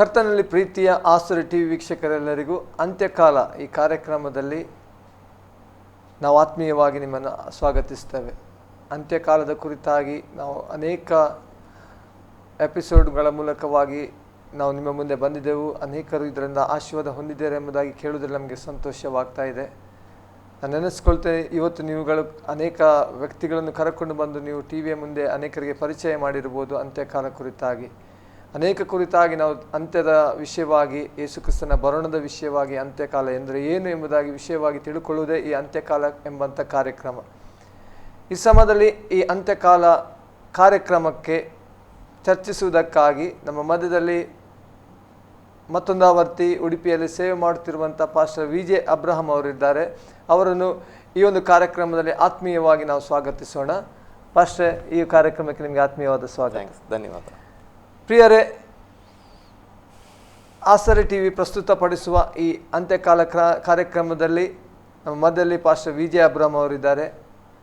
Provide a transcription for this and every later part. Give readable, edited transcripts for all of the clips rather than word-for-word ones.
ಕರ್ತನಲ್ಲಿ ಪ್ರೀತಿಯ ಆಸುರ ಟಿವಿ ವೀಕ್ಷಕರೆಲ್ಲರಿಗೂ ಅಂತ್ಯಕಾಲ ಈ ಕಾರ್ಯಕ್ರಮದಲ್ಲಿ ನಾವು ಆತ್ಮೀಯವಾಗಿ ನಿಮ್ಮನ್ನು ಸ್ವಾಗತಿಸ್ತೇವೆ. ಅಂತ್ಯಕಾಲದ ಕುರಿತಾಗಿ ನಾವು ಅನೇಕ ಎಪಿಸೋಡ್ಗಳ ಮೂಲಕವಾಗಿ ನಾವು ನಿಮ್ಮ ಮುಂದೆ ಬಂದಿದ್ದೆವು. ಅನೇಕರು ಇದರಿಂದ ಆಶೀರ್ವಾದ ಹೊಂದಿದ್ದಾರೆ ಎಂಬುದಾಗಿ ಕೇಳುವುದರಲ್ಲಿ ನಮಗೆ ಸಂತೋಷವಾಗ್ತಾ ಇದೆ. ನಾನು ನೆನೆಸ್ಕೊಳ್ತೇನೆ, ಇವತ್ತು ನೀವುಗಳು ಅನೇಕ ವ್ಯಕ್ತಿಗಳನ್ನು ಕರೆಕೊಂಡು ಬಂದು ನೀವು ಟಿ ವಿಯ ಮುಂದೆ ಅನೇಕರಿಗೆ ಪರಿಚಯ ಮಾಡಿರ್ಬೋದು. ಅಂತ್ಯಕಾಲ ಕುರಿತಾಗಿ ಅನೇಕ ಕುರಿತಾಗಿ ನಾವು ಅಂತ್ಯದ ವಿಷಯವಾಗಿ, ಯೇಸುಕ್ರಿಸ್ತನ ಬರೋಣದ ವಿಷಯವಾಗಿ, ಅಂತ್ಯಕಾಲ ಎಂದರೆ ಏನು ಎಂಬುದಾಗಿ ವಿಷಯವಾಗಿ ತಿಳ್ಕೊಳ್ಳುವುದೇ ಈ ಅಂತ್ಯಕಾಲ ಎಂಬಂಥ ಕಾರ್ಯಕ್ರಮ. ಈ ಸಮಯದಲ್ಲಿ ಈ ಅಂತ್ಯಕಾಲ ಕಾರ್ಯಕ್ರಮಕ್ಕೆ ಚರ್ಚಿಸುವುದಕ್ಕಾಗಿ ನಮ್ಮ ಮಧ್ಯದಲ್ಲಿ ಮತ್ತೊಂದು ಆವರ್ತಿ ಉಡುಪಿಯಲ್ಲಿ ಸೇವೆ ಮಾಡುತ್ತಿರುವಂಥ ಪಾಸ್ಟರ್ ವಿಜೆ ಅಬ್ರಹಂ ಅವರಿದ್ದಾರೆ. ಅವರನ್ನು ಈ ಒಂದು ಕಾರ್ಯಕ್ರಮದಲ್ಲಿ ಆತ್ಮೀಯವಾಗಿ ನಾವು ಸ್ವಾಗತಿಸೋಣ. ಪಾಸ್ಟರ್, ಈ ಕಾರ್ಯಕ್ರಮಕ್ಕೆ ನಿಮಗೆ ಆತ್ಮೀಯವಾದ ಸ್ವಾಗತ. ಧನ್ಯವಾದ. ಪ್ರಿಯರೇ, ಆಸರೆ ಟಿ ವಿ ಪ್ರಸ್ತುತಪಡಿಸುವ ಈ ಅಂತ್ಯಕಾಲ ಕಾರ್ಯಕ್ರಮದಲ್ಲಿ ನಮ್ಮ ಮಧ್ಯದಲ್ಲಿ ಪಾಸ್ಟರ್ ವಿಜೆ ಅಬ್ರಹಂ ಅವರಿದ್ದಾರೆ.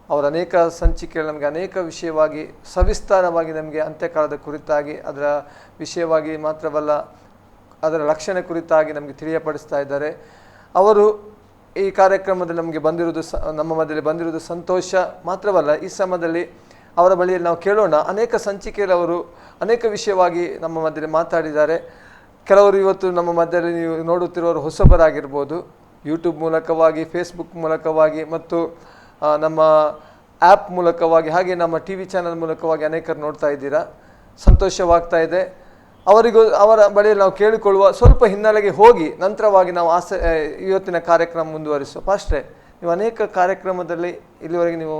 ಅವರ ಅನೇಕ ಸಂಚಿಕೆಗಳು ನಮಗೆ ಅನೇಕ ವಿಷಯವಾಗಿ ಸವಿಸ್ತಾರವಾಗಿ ನಮಗೆ ಅಂತ್ಯಕಾಲದ ಕುರಿತಾಗಿ, ಅದರ ವಿಷಯವಾಗಿ ಮಾತ್ರವಲ್ಲ ಅದರ ಲಕ್ಷಣ ಕುರಿತಾಗಿ ನಮಗೆ ತಿಳಿಯಪಡಿಸ್ತಾ ಇದ್ದಾರೆ. ಅವರು ಈ ಕಾರ್ಯಕ್ರಮದಲ್ಲಿ ನಮಗೆ ಬಂದಿರುವುದು ನಮ್ಮ ಮಧ್ಯದಲ್ಲಿ ಬಂದಿರುವುದು ಸಂತೋಷ ಮಾತ್ರವಲ್ಲ, ಈ ಸಮಯದಲ್ಲಿ ಅವರ ಬಳಿಯಲ್ಲಿ ನಾವು ಕೇಳೋಣ. ಅನೇಕ ಸಂಚಿಕೆಯಲ್ಲಿ ಅವರು ಅನೇಕ ವಿಷಯವಾಗಿ ನಮ್ಮ ಮಧ್ಯದಲ್ಲಿ ಮಾತಾಡಿದ್ದಾರೆ. ಕೆಲವರು ಇವತ್ತು ನಮ್ಮ ಮಧ್ಯದಲ್ಲಿ ನೀವು ನೋಡುತ್ತಿರುವವರು ಹೊಸಬರಾಗಿರ್ಬೋದು. ಯೂಟ್ಯೂಬ್ ಮೂಲಕವಾಗಿ, ಫೇಸ್ಬುಕ್ ಮೂಲಕವಾಗಿ ಮತ್ತು ನಮ್ಮ ಆ್ಯಪ್ ಮೂಲಕವಾಗಿ, ಹಾಗೆ ನಮ್ಮ ಟಿ ವಿ ಚಾನಲ್ ಮೂಲಕವಾಗಿ ಅನೇಕರು ನೋಡ್ತಾ ಇದ್ದೀರಾ. ಸಂತೋಷವಾಗ್ತಾ ಇದೆ. ಅವರ ಬಳಿಯಲ್ಲಿ ನಾವು ಕೇಳಿಕೊಳ್ಳುವ ಸ್ವಲ್ಪ ಹಿನ್ನೆಲೆಗೆ ಹೋಗಿ ನಂತರವಾಗಿ ನಾವು ಇವತ್ತಿನ ಕಾರ್ಯಕ್ರಮ ಮುಂದುವರಿಸುವ. ಪಾಸ್ಟ್ರೆ, ನೀವು ಅನೇಕ ಕಾರ್ಯಕ್ರಮದಲ್ಲಿ ಇಲ್ಲಿವರೆಗೆ ನೀವು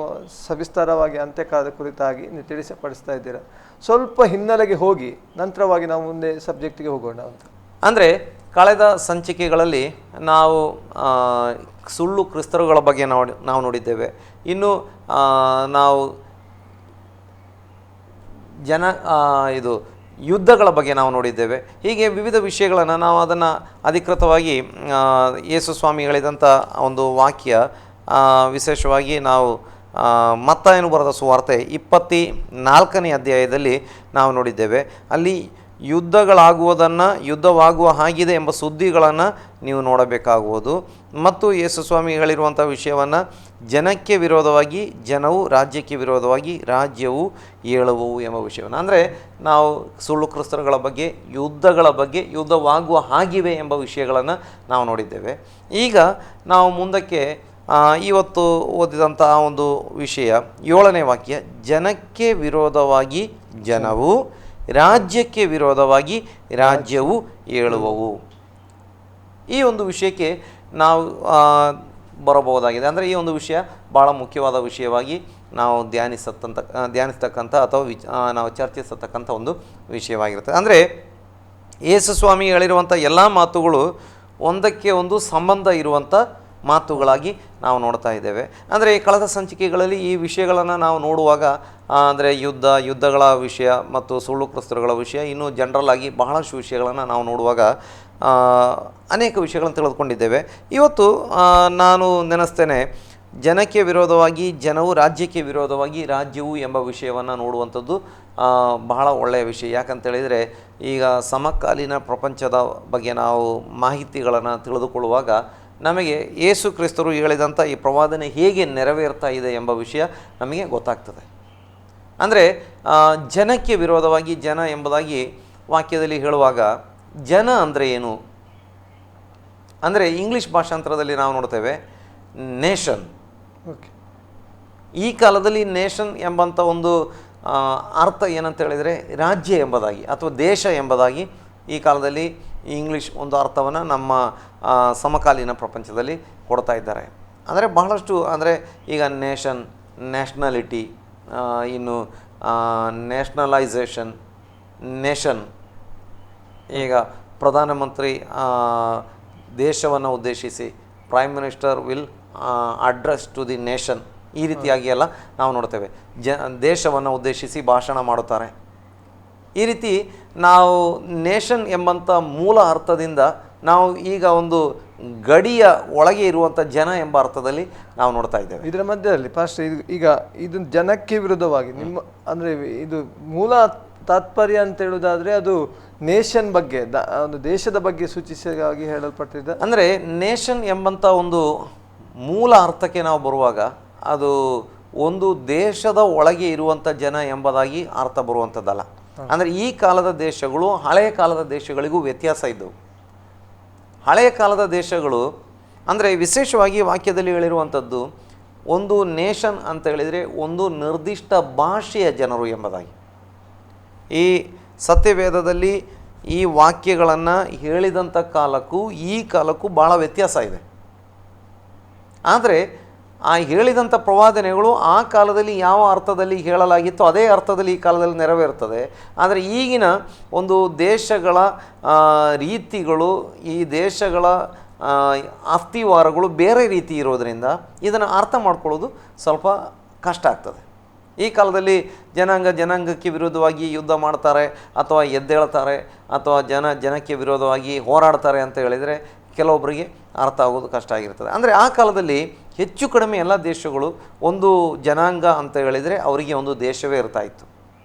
ಸವಿಸ್ತಾರವಾಗಿ ಅಂತ್ಯಕಾಲದ ಕುರಿತಾಗಿ ನೀವು ತಿಳಿಸಪಡಿಸ್ತಾ ಇದ್ದೀರಾ. ಸ್ವಲ್ಪ ಹಿನ್ನೆಲೆಗೆ ಹೋಗಿ ನಂತರವಾಗಿ ನಾವು ಮುಂದೆ ಸಬ್ಜೆಕ್ಟಿಗೆ ಹೋಗೋಣ ಅಂತ. ಅಂದರೆ ಕಳೆದ ಸಂಚಿಕೆಗಳಲ್ಲಿ ನಾವು ಸುಳ್ಳು ಕ್ರಿಸ್ತರುಗಳ ಬಗ್ಗೆ ನಾವು ನೋಡಿದ್ದೇವೆ. ಇನ್ನು ನಾವು ಇದು ಯುದ್ಧಗಳ ಬಗ್ಗೆ ನಾವು ನೋಡಿದ್ದೇವೆ. ಹೀಗೆ ವಿವಿಧ ವಿಷಯಗಳನ್ನು ನಾವು ಅದನ್ನು ಅಧಿಕೃತವಾಗಿ ಯೇಸು ಸ್ವಾಮಿ ಹೇಳಿದಂಥ ಒಂದು ವಾಕ್ಯ, ವಿಶೇಷವಾಗಿ ನಾವು ಮತ್ತಾಯನು ಬರೆದ ಸುವಾರ್ತೆ 24ನೇ ಅಧ್ಯಾಯದಲ್ಲಿ ನಾವು ನೋಡಿದ್ದೇವೆ. ಅಲ್ಲಿ ಯುದ್ಧಗಳಾಗುವುದನ್ನು, ಯುದ್ಧವಾಗುವ ಹಾಗಿದೆ ಎಂಬ ಸುದ್ದಿಗಳನ್ನು ನೀವು ನೋಡಬೇಕಾಗುವುದು. ಮತ್ತು ಯೇಸು ಸ್ವಾಮಿ ಹೇಳಿರುವಂಥ ವಿಷಯವನ್ನು, ಜನಕ್ಕೆ ವಿರೋಧವಾಗಿ ಜನವು, ರಾಜ್ಯಕ್ಕೆ ವಿರೋಧವಾಗಿ ರಾಜ್ಯವು ಏಳುವವು ಎಂಬ ವಿಷಯವನ್ನು, ಅಂದರೆ ನಾವು ಸುಳ್ಳು ಕ್ರಿಸ್ತರುಗಳ ಬಗ್ಗೆ, ಯುದ್ಧಗಳ ಬಗ್ಗೆ, ಯುದ್ಧವಾಗುವ ಹಾಗಿವೆ ಎಂಬ ವಿಷಯಗಳನ್ನು ನಾವು ನೋಡಿದ್ದೇವೆ. ಈಗ ನಾವು ಮುಂದಕ್ಕೆ ಇವತ್ತು ಓದಿದಂಥ ಒಂದು ವಿಷಯ 7ನೇ ವಾಕ್ಯ, ಜನಕ್ಕೆ ವಿರೋಧವಾಗಿ ಜನವು, ರಾಜ್ಯಕ್ಕೆ ವಿರೋಧವಾಗಿ ರಾಜ್ಯವು ಏಳುವವು. ಈ ಒಂದು ವಿಷಯಕ್ಕೆ ನಾವು ಬರಬಹುದಾಗಿದೆ. ಅಂದರೆ ಈ ಒಂದು ವಿಷಯ ಭಾಳ ಮುಖ್ಯವಾದ ವಿಷಯವಾಗಿ ನಾವು ಧ್ಯಾನಿಸ್ತಕ್ಕಂಥ ಅಥವಾ ನಾವು ಚರ್ಚಿಸತಕ್ಕಂಥ ಒಂದು ವಿಷಯವಾಗಿರುತ್ತೆ. ಅಂದರೆ ಯೇಸು ಸ್ವಾಮಿ ಹೇಳಿರುವಂಥ ಎಲ್ಲ ಮಾತುಗಳು ಒಂದಕ್ಕೆ ಒಂದು ಸಂಬಂಧ ಇರುವಂಥ ಮಾತುಗಳಾಗಿ ನಾವು ನೋಡ್ತಾ ಇದ್ದೇವೆ. ಅಂದರೆ ಕಳೆದ ಸಂಚಿಕೆಗಳಲ್ಲಿ ಈ ವಿಷಯಗಳನ್ನು ನಾವು ನೋಡುವಾಗ, ಅಂದರೆ ಯುದ್ಧಗಳ ವಿಷಯ ಮತ್ತು ಸುಳ್ಳು ಕ್ರಿಸ್ತರುಗಳ ವಿಷಯ, ಇನ್ನೂ ಜನರಲ್ ಆಗಿ ಬಹಳಷ್ಟು ವಿಷಯಗಳನ್ನು ನಾವು ನೋಡುವಾಗ ಅನೇಕ ವಿಷಯಗಳನ್ನು ತಿಳಿದುಕೊಂಡಿದ್ದೇವೆ. ಇವತ್ತು ನಾನು ನೆನೆಸ್ತೇನೆ, ಜನಕ್ಕೆ ವಿರೋಧವಾಗಿ ಜನವು, ರಾಜ್ಯಕ್ಕೆ ವಿರೋಧವಾಗಿ ರಾಜ್ಯವು ಎಂಬ ವಿಷಯವನ್ನು ನೋಡುವಂಥದ್ದು ಬಹಳ ಒಳ್ಳೆಯ ವಿಷಯ. ಯಾಕಂತೇಳಿದರೆ ಈಗ ಸಮಕಾಲೀನ ಪ್ರಪಂಚದ ಬಗ್ಗೆ ನಾವು ಮಾಹಿತಿಗಳನ್ನು ತಿಳಿದುಕೊಳ್ಳುವಾಗ ನಮಗೆ ಯೇಸು ಕ್ರಿಸ್ತರು ಹೇಳಿದಂಥ ಈ ಪ್ರವಾದನೆ ಹೇಗೆ ನೆರವೇರ್ತಾ ಇದೆ ಎಂಬ ವಿಷಯ ನಮಗೆ ಗೊತ್ತಾಗ್ತದೆ. ಅಂದರೆ ಜನಕ್ಕೆ ವಿರೋಧವಾಗಿ ಜನ ಎಂಬುದಾಗಿ ವಾಕ್ಯದಲ್ಲಿ ಹೇಳುವಾಗ, ಜನ ಅಂದರೆ ಏನು? ಅಂದರೆ ಇಂಗ್ಲೀಷ್ ಭಾಷಾಂತರದಲ್ಲಿ ನಾವು ನೋಡ್ತೇವೆ ನೇಷನ್. ಓಕೆ, ಈ ಕಾಲದಲ್ಲಿ ನೇಷನ್ ಎಂಬಂಥ ಒಂದು ಅರ್ಥ ಏನಂತ ಹೇಳಿದರೆ ರಾಜ್ಯ ಎಂಬುದಾಗಿ ಅಥವಾ ದೇಶ ಎಂಬುದಾಗಿ ಈ ಕಾಲದಲ್ಲಿ ಇಂಗ್ಲೀಷ್ ಒಂದು ಅರ್ಥವನ್ನು ನಮ್ಮ ಸಮಕಾಲೀನ ಪ್ರಪಂಚದಲ್ಲಿ ಕೊಡ್ತಾ ಇದ್ದಾರೆ. ಅಂದರೆ ಬಹಳಷ್ಟು, ಅಂದರೆ ಈಗ ನೇಷನ್, ನ್ಯಾಷನಾಲಿಟಿ, ಇನ್ನು ನ್ಯಾಷನಲೈಸೇಷನ್, ನೇಷನ್. ಈಗ ಪ್ರಧಾನಮಂತ್ರಿ ದೇಶವನ್ನು ಉದ್ದೇಶಿಸಿ, prime minister will address to the nation, ಈ ರೀತಿಯಾಗಿ ಎಲ್ಲ ನಾವು ನೋಡ್ತೇವೆ. ದೇಶವನ್ನು ಉದ್ದೇಶಿಸಿ ಭಾಷಣ ಮಾಡುತ್ತಾರೆ. ಈ ರೀತಿ ನಾವು ನೇಷನ್ ಎಂಬಂಥ ಮೂಲ ಅರ್ಥದಿಂದ ನಾವು ಈಗ ಒಂದು ಗಡಿಯ ಒಳಗೆ ಇರುವಂಥ ಜನ ಎಂಬ ಅರ್ಥದಲ್ಲಿ ನಾವು ನೋಡ್ತಾ ಇದ್ದೇವೆ. ಇದರ ಮಧ್ಯದಲ್ಲಿ ಪಾಸ್ಟರ್, ಈಗ ಇದು ಜನಕ್ಕೆ ವಿರುದ್ಧವಾಗಿ ನಿಮ್ಮ ಅಂದರೆ ಇದು ಮೂಲ ತಾತ್ಪರ್ಯ ಅಂತ ಹೇಳುವುದಾದ್ರೆ ಅದು ನೇಷನ್ ಬಗ್ಗೆ, ಒಂದು ದೇಶದ ಬಗ್ಗೆ ಸೂಚಿಸಾಗಿ ಹೇಳಲ್ಪಟ್ಟಿದೆ. ಅಂದರೆ ನೇಷನ್ ಎಂಬಂಥ ಒಂದು ಮೂಲ ಅರ್ಥಕ್ಕೆ ನಾವು ಬರುವಾಗ ಅದು ಒಂದು ದೇಶದ ಒಳಗೆ ಇರುವಂಥ ಜನ ಎಂಬುದಾಗಿ ಅರ್ಥ ಬರುವಂಥದ್ದಲ್ಲ. ಅಂದರೆ ಈ ಕಾಲದ ದೇಶಗಳು ಹಳೆಯ ಕಾಲದ ದೇಶಗಳಿಗೂ ವ್ಯತ್ಯಾಸ ಇದ್ದವು. ಹಳೆಯ ಕಾಲದ ದೇಶಗಳು ಅಂದರೆ ವಿಶೇಷವಾಗಿ ವಾಕ್ಯದಲ್ಲಿ ಹೇಳಿರುವಂಥದ್ದು ಒಂದು ನೇಷನ್ ಅಂತ ಹೇಳಿದರೆ ಒಂದು ನಿರ್ದಿಷ್ಟ ಭಾಷೆಯ ಜನರು ಎಂಬುದಾಗಿ. ಈ ಸತ್ಯವೇದದಲ್ಲಿ ಈ ವಾಕ್ಯಗಳನ್ನು ಹೇಳಿದಂಥ ಕಾಲಕ್ಕೂ ಈ ಕಾಲಕ್ಕೂ ಭಾಳ ವ್ಯತ್ಯಾಸ ಇದೆ. ಆದರೆ ಆ ಹೇಳಿದಂಥ ಪ್ರವಾದನೆಗಳು ಆ ಕಾಲದಲ್ಲಿ ಯಾವ ಅರ್ಥದಲ್ಲಿ ಹೇಳಲಾಗಿತ್ತು ಅದೇ ಅರ್ಥದಲ್ಲಿ ಈ ಕಾಲದಲ್ಲಿ ನೆರವೇರ್ತದೆ. ಆದರೆ ಈಗಿನ ಒಂದು ದೇಶಗಳ ರೀತಿಗಳು, ಈ ದೇಶಗಳ ಅಸ್ಥಿವಾರಗಳು ಬೇರೆ ರೀತಿ ಇರೋದರಿಂದ ಇದನ್ನು ಅರ್ಥ ಮಾಡ್ಕೊಳ್ಳೋದು ಸ್ವಲ್ಪ ಕಷ್ಟ ಆಗ್ತದೆ. ಈ ಕಾಲದಲ್ಲಿ ಜನಾಂಗಕ್ಕೆ ವಿರೋಧವಾಗಿ ಯುದ್ಧ ಮಾಡ್ತಾರೆ ಅಥವಾ ಎದ್ದೇಳ್ತಾರೆ ಅಥವಾ ಜನಕ್ಕೆ ವಿರೋಧವಾಗಿ ಹೋರಾಡ್ತಾರೆ ಅಂತ ಹೇಳಿದರೆ ಕೆಲವೊಬ್ಬರಿಗೆ ಅರ್ಥ ಆಗೋದು ಕಷ್ಟ ಆಗಿರ್ತದೆ. ಅಂದರೆ ಆ ಕಾಲದಲ್ಲಿ ಹೆಚ್ಚು ಕಡಿಮೆ ಎಲ್ಲ ದೇಶಗಳು ಒಂದು ಜನಾಂಗ ಅಂತ ಹೇಳಿದರೆ ಅವರಿಗೆ ಒಂದು ದೇಶವೇ ಇರ್ತಾಯಿತ್ತು.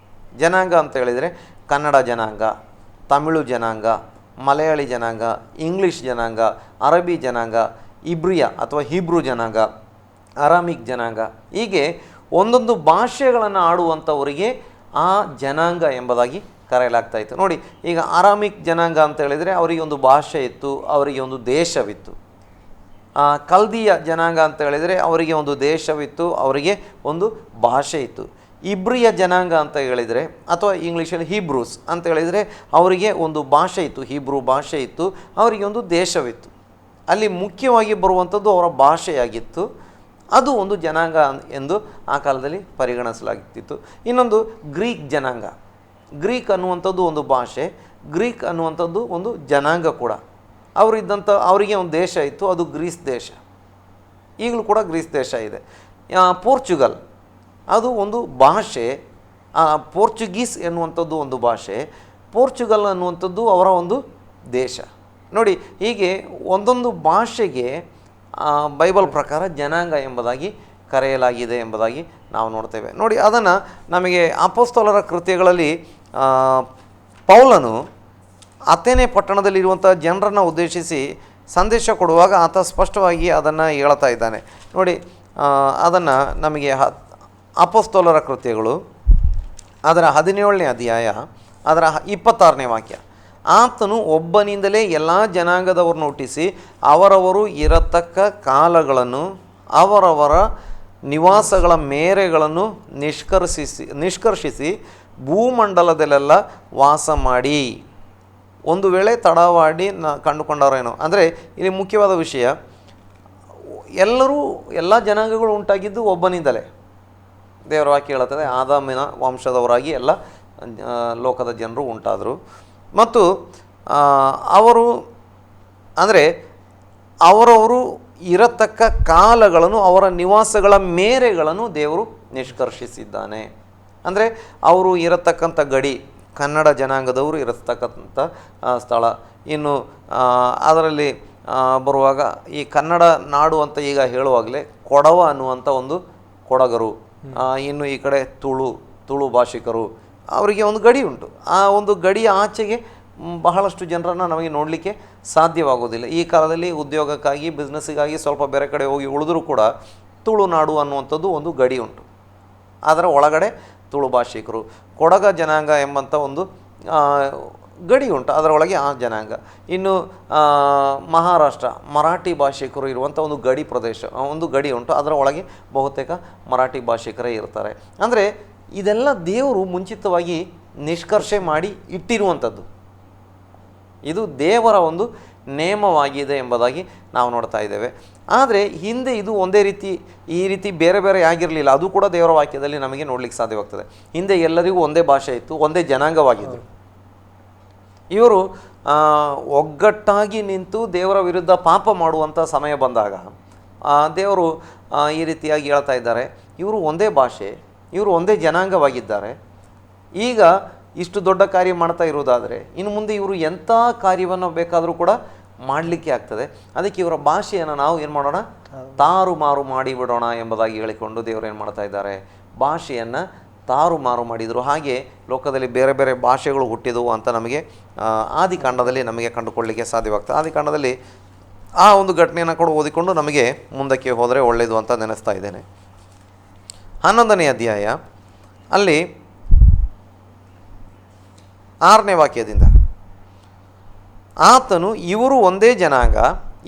ಜನಾಂಗ ಅಂತ ಹೇಳಿದರೆ ಕನ್ನಡ ಜನಾಂಗ, ತಮಿಳು ಜನಾಂಗ, ಮಲಯಾಳಿ ಜನಾಂಗ, ಇಂಗ್ಲೀಷ್ ಜನಾಂಗ, ಅರಬ್ಬಿ ಜನಾಂಗ, ಇಬ್ರಿಯ ಅಥವಾ ಹೀಬ್ರೂ ಜನಾಂಗ, ಅರಾಮಿಕ್ ಜನಾಂಗ, ಹೀಗೆ ಒಂದೊಂದು ಭಾಷೆಗಳನ್ನು ಆಡುವಂಥವರಿಗೆ ಆ ಜನಾಂಗ ಎಂಬುದಾಗಿ ಕರೆಯಲಾಗ್ತಾಯಿತ್ತು. ನೋಡಿ, ಈಗ ಅರಾಮಿಕ್ ಜನಾಂಗ ಅಂತ ಹೇಳಿದರೆ ಅವರಿಗೆ ಒಂದು ಭಾಷೆ ಇತ್ತು, ಅವರಿಗೆ ಒಂದು ದೇಶವಿತ್ತು. ಕಲ್ದಿಯ ಜನಾಂಗ ಅಂತ ಹೇಳಿದರೆ ಅವರಿಗೆ ಒಂದು ದೇಶವಿತ್ತು, ಅವರಿಗೆ ಒಂದು ಭಾಷೆ ಇತ್ತು. ಇಬ್ರಿಯ ಜನಾಂಗ ಅಂತ ಹೇಳಿದರೆ ಅಥವಾ ಇಂಗ್ಲೀಷಲ್ಲಿ ಹೀಬ್ರೂಸ್ ಅಂತ ಹೇಳಿದರೆ ಅವರಿಗೆ ಒಂದು ಭಾಷೆ ಇತ್ತು, ಹೀಬ್ರೂ ಭಾಷೆ ಇತ್ತು, ಅವರಿಗೆ ಒಂದು ದೇಶವಿತ್ತು. ಅಲ್ಲಿ ಮುಖ್ಯವಾಗಿ ಬರುವಂಥದ್ದು ಅವರ ಭಾಷೆಯಾಗಿತ್ತು. ಅದು ಒಂದು ಜನಾಂಗ ಎಂದು ಆ ಕಾಲದಲ್ಲಿ ಪರಿಗಣಿಸಲಾಗುತ್ತಿತ್ತು. ಇನ್ನೊಂದು ಗ್ರೀಕ್ ಜನಾಂಗ. ಗ್ರೀಕ್ ಅನ್ನುವಂಥದ್ದು ಒಂದು ಭಾಷೆ, ಗ್ರೀಕ್ ಅನ್ನುವಂಥದ್ದು ಒಂದು ಜನಾಂಗ ಕೂಡ. ಅವರಿಗೆ ಒಂದು ದೇಶ ಇತ್ತು, ಅದು ಗ್ರೀಸ್ ದೇಶ. ಈಗಲೂ ಕೂಡ ಗ್ರೀಸ್ ದೇಶ ಇದೆ. ಪೋರ್ಚುಗಲ್ ಅದು ಒಂದು ಭಾಷೆ, ಪೋರ್ಚುಗೀಸ್ ಎನ್ನುವಂಥದ್ದು ಒಂದು ಭಾಷೆ, ಪೋರ್ಚುಗಲ್ ಅನ್ನುವಂಥದ್ದು ಅವರ ಒಂದು ದೇಶ. ನೋಡಿ, ಹೀಗೆ ಒಂದೊಂದು ಭಾಷೆಗೆ ಬೈಬಲ್ ಪ್ರಕಾರ ಜನಾಂಗ ಎಂಬುದಾಗಿ ಕರೆಯಲಾಗಿದೆ ಎಂಬುದಾಗಿ ನಾವು ನೋಡ್ತೇವೆ. ನೋಡಿ, ಅದನ್ನು ನಮಗೆ ಅಪೊಸ್ತಲರ ಕೃತ್ಯಗಳಲ್ಲಿ ಪೌಲನು ಅಥೇನೆ ಪಟ್ಟಣದಲ್ಲಿರುವಂಥ ಜನರನ್ನು ಉದ್ದೇಶಿಸಿ ಸಂದೇಶ ಕೊಡುವಾಗ ಆತ ಸ್ಪಷ್ಟವಾಗಿ ಅದನ್ನು ಹೇಳ್ತಾ ಇದ್ದಾನೆ. ನೋಡಿ, ಅದನ್ನು ನಮಗೆ ಅಪೊಸ್ತಲರ ಕೃತ್ಯಗಳು ಅದರ 17ನೇ ಅಧ್ಯಾಯ ಅದರ 26ನೇ ವಾಕ್ಯ. ಆತನು ಒಬ್ಬನಿಂದಲೇ ಎಲ್ಲ ಜನಾಂಗದವರನ್ನು ಹುಟ್ಟಿಸಿ ಅವರವರು ಇರತಕ್ಕ ಕಾಲಗಳನ್ನು ಅವರವರ ನಿವಾಸಗಳ ಮೇರೆಗಳನ್ನು ನಿಷ್ಕರ್ಷಿಸಿ ಭೂಮಂಡಲದಲ್ಲೆಲ್ಲ ವಾಸ ಮಾಡಿ. ಒಂದು ವೇಳೆ ತಡವಾಡಿ ಕಂಡುಕೊಂಡವರೇನೋ. ಅಂದರೆ ಇಲ್ಲಿ ಮುಖ್ಯವಾದ ವಿಷಯ, ಎಲ್ಲ ಜನಾಂಗಗಳು ಉಂಟಾಗಿದ್ದು ಒಬ್ಬನಿಂದಲೇ. ದೇವರ ವಾಕ್ಯ ಹೇಳುತ್ತದೆ, ಆದಾಮನ ವಂಶದವರಾಗಿ ಎಲ್ಲ ಲೋಕದ ಜನರು ಉಂಟಾದರು. ಮತ್ತು ಅವರವರು ಇರತಕ್ಕ ಕಾಲಗಳನ್ನು ಅವರ ನಿವಾಸಗಳ ಮೇರೆಗಳನ್ನು ದೇವರು ನಿಷ್ಕರ್ಷಿಸಿದ್ದಾನೆ. ಅಂದರೆ ಅವರು ಇರತಕ್ಕಂಥ ಗಡಿ, ಕನ್ನಡ ಜನಾಂಗದವರು ಇರತಕ್ಕಂಥ ಸ್ಥಳ. ಇನ್ನು ಅದರಲ್ಲಿ ಬರುವಾಗ ಈ ಕನ್ನಡ ನಾಡು ಅಂತ ಈಗ ಹೇಳುವಾಗಲೇ ಕೊಡವ ಅನ್ನುವಂಥ ಒಂದು ಕೊಡಗರು, ಇನ್ನು ಈ ಕಡೆ ತುಳು ಭಾಷಿಕರು, ಅವರಿಗೆ ಒಂದು ಗಡಿ ಉಂಟು. ಆ ಒಂದು ಗಡಿಯ ಆಚೆಗೆ ಬಹಳಷ್ಟು ಜನರನ್ನು ನಮಗೆ ನೋಡಲಿಕ್ಕೆ ಸಾಧ್ಯವಾಗೋದಿಲ್ಲ. ಈ ಕಾಲದಲ್ಲಿ ಉದ್ಯೋಗಕ್ಕಾಗಿ, ಬಿಸ್ನೆಸ್ಸಿಗಾಗಿ ಸ್ವಲ್ಪ ಬೇರೆ ಕಡೆ ಹೋಗಿ ಉಳಿದ್ರೂ ಕೂಡ ತುಳುನಾಡು ಅನ್ನುವಂಥದ್ದು ಒಂದು ಗಡಿ ಉಂಟು. ಅದರ ಒಳಗಡೆ ತುಳು ಭಾಷಿಕರು, ಕೊಡಗ ಜನಾಂಗ ಎಂಬಂಥ ಒಂದು ಗಡಿ ಉಂಟು, ಅದರೊಳಗೆ ಆ ಜನಾಂಗ. ಇನ್ನು ಮಹಾರಾಷ್ಟ್ರ ಮರಾಠಿ ಭಾಷಿಕರು ಇರುವಂಥ ಒಂದು ಗಡಿ ಪ್ರದೇಶ, ಒಂದು ಗಡಿ ಉಂಟು, ಅದರ ಒಳಗೆ ಬಹುತೇಕ ಮರಾಠಿ ಭಾಷಿಕರೇ ಇರ್ತಾರೆ. ಅಂದರೆ ಇದೆಲ್ಲ ದೇವರು ಮುಂಚಿತವಾಗಿ ನಿಷ್ಕರ್ಷೆ ಮಾಡಿ ಇಟ್ಟಿರುವಂಥದ್ದು. ಇದು ದೇವರ ಒಂದು ನೇಮವಾಗಿದೆ ಎಂಬುದಾಗಿ ನಾವು ನೋಡ್ತಾ ಇದ್ದೇವೆ. ಆದರೆ ಹಿಂದೆ ಇದು ಒಂದೇ ರೀತಿ, ಈ ರೀತಿ ಬೇರೆ ಬೇರೆ ಆಗಿರಲಿಲ್ಲ. ಅದು ಕೂಡ ದೇವರ ವಾಕ್ಯದಲ್ಲಿ ನಮಗೆ ನೋಡಲಿಕ್ಕೆ ಸಾಧ್ಯವಾಗ್ತದೆ. ಹಿಂದೆ ಎಲ್ಲರಿಗೂ ಒಂದೇ ಭಾಷೆ ಇತ್ತು, ಒಂದೇ ಜನಾಂಗವಾಗಿದ್ದರು. ಇವರು ಒಗ್ಗಟ್ಟಾಗಿ ನಿಂತು ದೇವರ ವಿರುದ್ಧ ಪಾಪ ಮಾಡುವಂಥ ಸಮಯ ಬಂದಾಗ ದೇವರು ಈ ರೀತಿಯಾಗಿ ಹೇಳ್ತಾ ಇದ್ದಾರೆ, ಇವರು ಒಂದೇ ಭಾಷೆ, ಇವರು ಒಂದೇ ಜನಾಂಗವಾಗಿದ್ದಾರೆ. ಈಗ ಇಷ್ಟು ದೊಡ್ಡ ಕಾರ್ಯ ಮಾಡ್ತಾ ಇರೋದಾದರೆ ಇನ್ನು ಮುಂದೆ ಇವರು ಎಂಥ ಕಾರ್ಯವನ್ನು ಬೇಕಾದರೂ ಕೂಡ ಮಾಡಲಿಕ್ಕೆ ಆಗ್ತದೆ. ಅದಕ್ಕೆ ಇವರ ಭಾಷೆಯನ್ನು ನಾವು ಏನು ಮಾಡೋಣ, ತಾರುಮಾರು ಮಾಡಿಬಿಡೋಣ ಎಂಬುದಾಗಿ ಹೇಳಿಕೊಂಡು ದೇವರು ಏನು ಮಾಡ್ತಾ ಇದ್ದಾರೆ, ಭಾಷೆಯನ್ನು ತಾರುಮಾರು ಮಾಡಿದರು. ಹಾಗೆ ಲೋಕದಲ್ಲಿ ಬೇರೆ ಬೇರೆ ಭಾಷೆಗಳು ಹುಟ್ಟಿದವು ಅಂತ ನಮಗೆ ಆದಿಕಾಂಡದಲ್ಲಿ ನಮಗೆ ಕಂಡುಕೊಳ್ಳಲಿಕ್ಕೆ ಸಾಧ್ಯವಾಗ್ತದೆ. ಆದಿಕಾಂಡದಲ್ಲಿ ಆ ಒಂದು ಘಟನೆಯನ್ನು ಕೂಡ ಓದಿಕೊಂಡು ನಮಗೆ ಮುಂದಕ್ಕೆ ಹೋದರೆ ಒಳ್ಳೆಯದು ಅಂತ ನೆನೆಸ್ತಾ ಇದ್ದೇನೆ. 11ನೇ ಅಧ್ಯಾಯ ಅಲ್ಲಿ 6ನೇ ವಾಕ್ಯದಿಂದ, ಆತನು ಇವರು ಒಂದೇ ಜನಾಂಗ,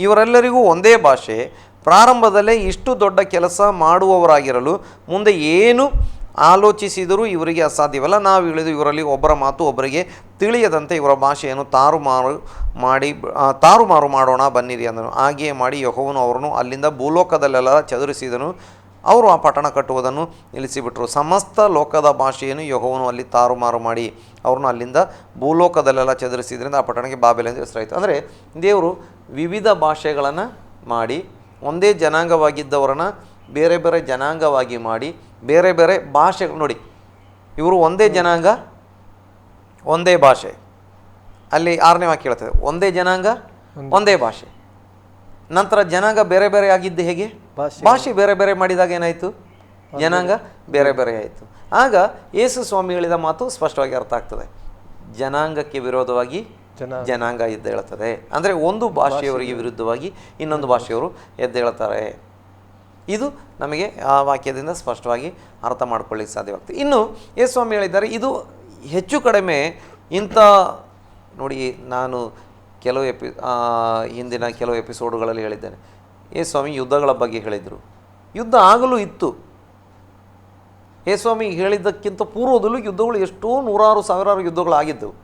ಇವರೆಲ್ಲರಿಗೂ ಒಂದೇ ಭಾಷೆ, ಪ್ರಾರಂಭದಲ್ಲೇ ಇಷ್ಟು ದೊಡ್ಡ ಕೆಲಸ ಮಾಡುವವರಾಗಿರಲು ಮುಂದೆ ಏನು ಆಲೋಚಿಸಿದರೂ ಇವರಿಗೆ ಅಸಾಧ್ಯವಲ್ಲ. ನಾವು ಇಳಿದು ಇವರಲ್ಲಿ ಒಬ್ಬರ ಮಾತು ಒಬ್ಬರಿಗೆ ತಿಳಿಯದಂತೆ ಇವರ ಭಾಷೆಯನ್ನು ತಾರುಮಾರು ಮಾಡೋಣ ಬನ್ನಿರಿ ಅಂದನು. ಹಾಗೆಯೇ ಮಾಡಿ ಯೆಹೋವನು ಅವರನ್ನು ಅಲ್ಲಿಂದ ಭೂಲೋಕದಲ್ಲೆಲ್ಲ ಚದುರಿಸಿದನು. ಅವರು ಆ ಪಟ್ಟಣ ಕಟ್ಟುವುದನ್ನು ನಿಲ್ಲಿಸಿಬಿಟ್ರು. ಸಮಸ್ತ ಲೋಕದ ಭಾಷೆಯನ್ನು ಯೆಹೋವನು ಅಲ್ಲಿ ತಾರುಮಾರು ಮಾಡಿ ಅವ್ರನ್ನ ಅಲ್ಲಿಂದ ಭೂಲೋಕದಲ್ಲೆಲ್ಲ ಚದುರಿಸಿದ್ರಿಂದ ಆ ಪಟ್ಟಣಕ್ಕೆ ಬಾಬೆಲ್ ಎಂದು ಹೆಸರಾಯಿತು. ಅಂದರೆ ದೇವರು ವಿವಿಧ ಭಾಷೆಗಳನ್ನು ಮಾಡಿ ಒಂದೇ ಜನಾಂಗವಾಗಿದ್ದವರನ್ನು ಬೇರೆ ಬೇರೆ ಜನಾಂಗವಾಗಿ ಮಾಡಿ ಬೇರೆ ಬೇರೆ ಭಾಷೆಗಳು, ನೋಡಿ ಇವರು ಒಂದೇ ಜನಾಂಗ ಒಂದೇ ಭಾಷೆ, ಅಲ್ಲಿ 6ನೇ ವಾಕ್ಯ ಹೇಳ್ತದೆ ಒಂದೇ ಜನಾಂಗ ಒಂದೇ ಭಾಷೆ. ನಂತರ ಜನಾಂಗ ಬೇರೆ ಬೇರೆ ಆಗಿದ್ದು ಹೇಗೆ? ಭಾಷೆ ಬೇರೆ ಬೇರೆ ಮಾಡಿದಾಗ ಏನಾಯಿತು? ಜನಾಂಗ ಬೇರೆ ಬೇರೆ ಆಯಿತು. ಆಗ ಯೇಸು ಸ್ವಾಮಿ ಹೇಳಿದ ಮಾತು ಸ್ಪಷ್ಟವಾಗಿ ಅರ್ಥ ಆಗ್ತದೆ, ಜನಾಂಗಕ್ಕೆ ವಿರೋಧವಾಗಿ ಜನಾಂಗ ಎದ್ದೇಳ್ತದೆ. ಅಂದರೆ ಒಂದು ಭಾಷೆಯವರಿಗೆ ವಿರುದ್ಧವಾಗಿ ಇನ್ನೊಂದು ಭಾಷೆಯವರು ಎದ್ದೇಳ್ತಾರೆ. ಇದು ನಮಗೆ ಆ ವಾಕ್ಯದಿಂದ ಸ್ಪಷ್ಟವಾಗಿ ಅರ್ಥ ಮಾಡ್ಕೊಳ್ಳಿಕ್ಕೆ ಸಾಧ್ಯವಾಗ್ತದೆ. ಇನ್ನು ಯೇಸು ಸ್ವಾಮಿ ಹೇಳಿದ್ದಾರೆ, ಇದು ಹೆಚ್ಚು ಕಡಿಮೆ ಇಂಥ ನೋಡಿ, ನಾನು ಹಿಂದಿನ ಕೆಲವು ಎಪಿಸೋಡುಗಳಲ್ಲಿ ಹೇಳಿದ್ದೇನೆ, ಯೇಸು ಸ್ವಾಮಿ ಯುದ್ಧಗಳ ಬಗ್ಗೆ ಹೇಳಿದರು. ಯುದ್ಧ ಆಗಲೂ ಇತ್ತು. ಯೇಸು ಸ್ವಾಮಿ ಹೇಳಿದ್ದಕ್ಕಿಂತ ಪೂರ್ವದಲ್ಲೂ ಯುದ್ಧಗಳು ಎಷ್ಟೋ ನೂರಾರು ಸಾವಿರಾರು ಯುದ್ಧಗಳಾಗಿದ್ದವು.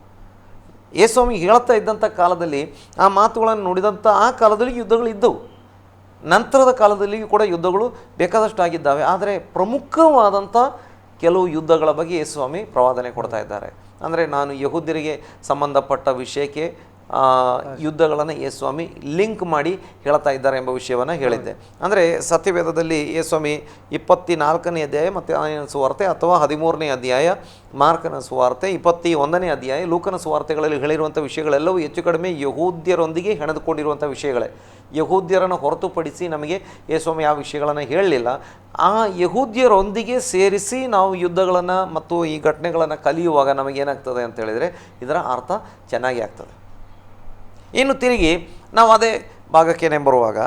ಯೇಸು ಸ್ವಾಮಿ ಹೇಳ್ತಾ ಇದ್ದಂಥ ಕಾಲದಲ್ಲಿ ಆ ಮಾತುಗಳನ್ನು ನುಡಿದಂಥ ಆ ಕಾಲದಲ್ಲಿ ಯುದ್ಧಗಳು ಇದ್ದವು. ನಂತರದ ಕಾಲದಲ್ಲಿಯೂ ಕೂಡ ಯುದ್ಧಗಳು ಬೇಕಾದಷ್ಟು ಆಗಿದ್ದಾವೆ. ಆದರೆ ಪ್ರಮುಖವಾದಂಥ ಕೆಲವು ಯುದ್ಧಗಳ ಬಗ್ಗೆ ಯೇಸು ಸ್ವಾಮಿ ಪ್ರವಾದನೆ ಕೊಡ್ತಾ ಇದ್ದಾರೆ. ಅಂದರೆ ನಾನು ಯಹೂದ್ಯರಿಗೆ ಸಂಬಂಧಪಟ್ಟ ವಿಷಯಕ್ಕೆ ಯುದ್ಧಗಳನ್ನು ಯೇಸು ಸ್ವಾಮಿ ಲಿಂಕ್ ಮಾಡಿ ಹೇಳ್ತಾ ಇದ್ದಾರೆ ಎಂಬ ವಿಷಯವನ್ನು ಹೇಳಿದ್ದೆ. ಅಂದರೆ ಸತ್ಯವೇದದಲ್ಲಿ ಯೇಸು ಸ್ವಾಮಿ 24ನೇ ಅಧ್ಯಾಯ ಮತ್ತಾಯನ ಸುವಾರ್ತೆ ಅಥವಾ 13ನೇ ಅಧ್ಯಾಯ ಮಾರ್ಕನ ಸುವಾರ್ತೆ, 21ನೇ ಅಧ್ಯಾಯ ಲೂಕನ ಸುವಾರ್ತೆಗಳಲ್ಲಿ ಹೇಳಿರುವಂಥ ವಿಷಯಗಳೆಲ್ಲವೂ ಹೆಚ್ಚು ಕಡಿಮೆ ಯಹೂದ್ಯರೊಂದಿಗೆ ಹೆಣೆದುಕೊಂಡಿರುವಂಥ ವಿಷಯಗಳೇ. ಯಹೂದ್ಯರನ್ನು ಹೊರತುಪಡಿಸಿ ನಮಗೆ ಯೇಸು ಸ್ವಾಮಿ ಆ ವಿಷಯಗಳನ್ನು ಹೇಳಲಿಲ್ಲ. ಆ ಯಹೂದ್ಯರೊಂದಿಗೆ ಸೇರಿಸಿ ನಾವು ಯುದ್ಧಗಳನ್ನು ಮತ್ತು ಈ ಘಟನೆಗಳನ್ನು ಕಲಿಯುವಾಗ ನಮಗೇನಾಗ್ತದೆ ಅಂತ ಹೇಳಿದರೆ ಇದರ ಅರ್ಥ ಚೆನ್ನಾಗಿ ಆಗ್ತದೆ. ಇನ್ನು ತಿರುಗಿ ನಾವು ಅದೇ ಭಾಗಕ್ಕೇನೆ ಬರುವಾಗ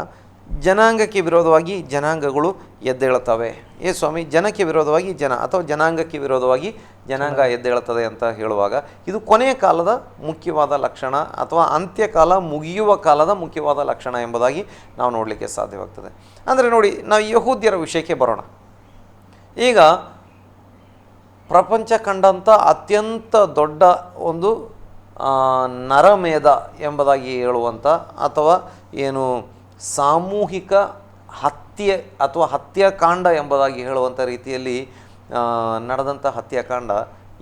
ಜನಾಂಗಕ್ಕೆ ವಿರೋಧವಾಗಿ ಜನಾಂಗಗಳು ಎದ್ದೇಳುತ್ತವೆ. ಯೇಸು ಸ್ವಾಮಿ ಜನಕ್ಕೆ ವಿರೋಧವಾಗಿ ಜನ ಅಥವಾ ಜನಾಂಗಕ್ಕೆ ವಿರೋಧವಾಗಿ ಜನಾಂಗ ಎದ್ದೇಳುತ್ತದೆ ಅಂತ ಹೇಳುವಾಗ ಇದು ಕೊನೆಯ ಕಾಲದ ಮುಖ್ಯವಾದ ಲಕ್ಷಣ ಅಥವಾ ಅಂತ್ಯಕಾಲ ಮುಗಿಯುವ ಕಾಲದ ಮುಖ್ಯವಾದ ಲಕ್ಷಣ ಎಂಬುದಾಗಿ ನಾವು ನೋಡಲಿಕ್ಕೆ ಸಾಧ್ಯವಾಗ್ತದೆ. ಅಂದರೆ ನೋಡಿ, ನಾವು ಯಹೂದ್ಯರ ವಿಷಯಕ್ಕೆ ಬರೋಣ. ಈಗ ಪ್ರಪಂಚ ಕಂಡಂಥ ಅತ್ಯಂತ ದೊಡ್ಡ ಒಂದು ನರಮೇಧ ಎಂಬುದಾಗಿ ಹೇಳುವಂಥ ಅಥವಾ ಏನು ಸಾಮೂಹಿಕ ಹತ್ಯೆ ಅಥವಾ ಹತ್ಯಾಕಾಂಡ ಎಂಬುದಾಗಿ ಹೇಳುವಂಥ ರೀತಿಯಲ್ಲಿ ನಡೆದಂಥ ಹತ್ಯಾಕಾಂಡ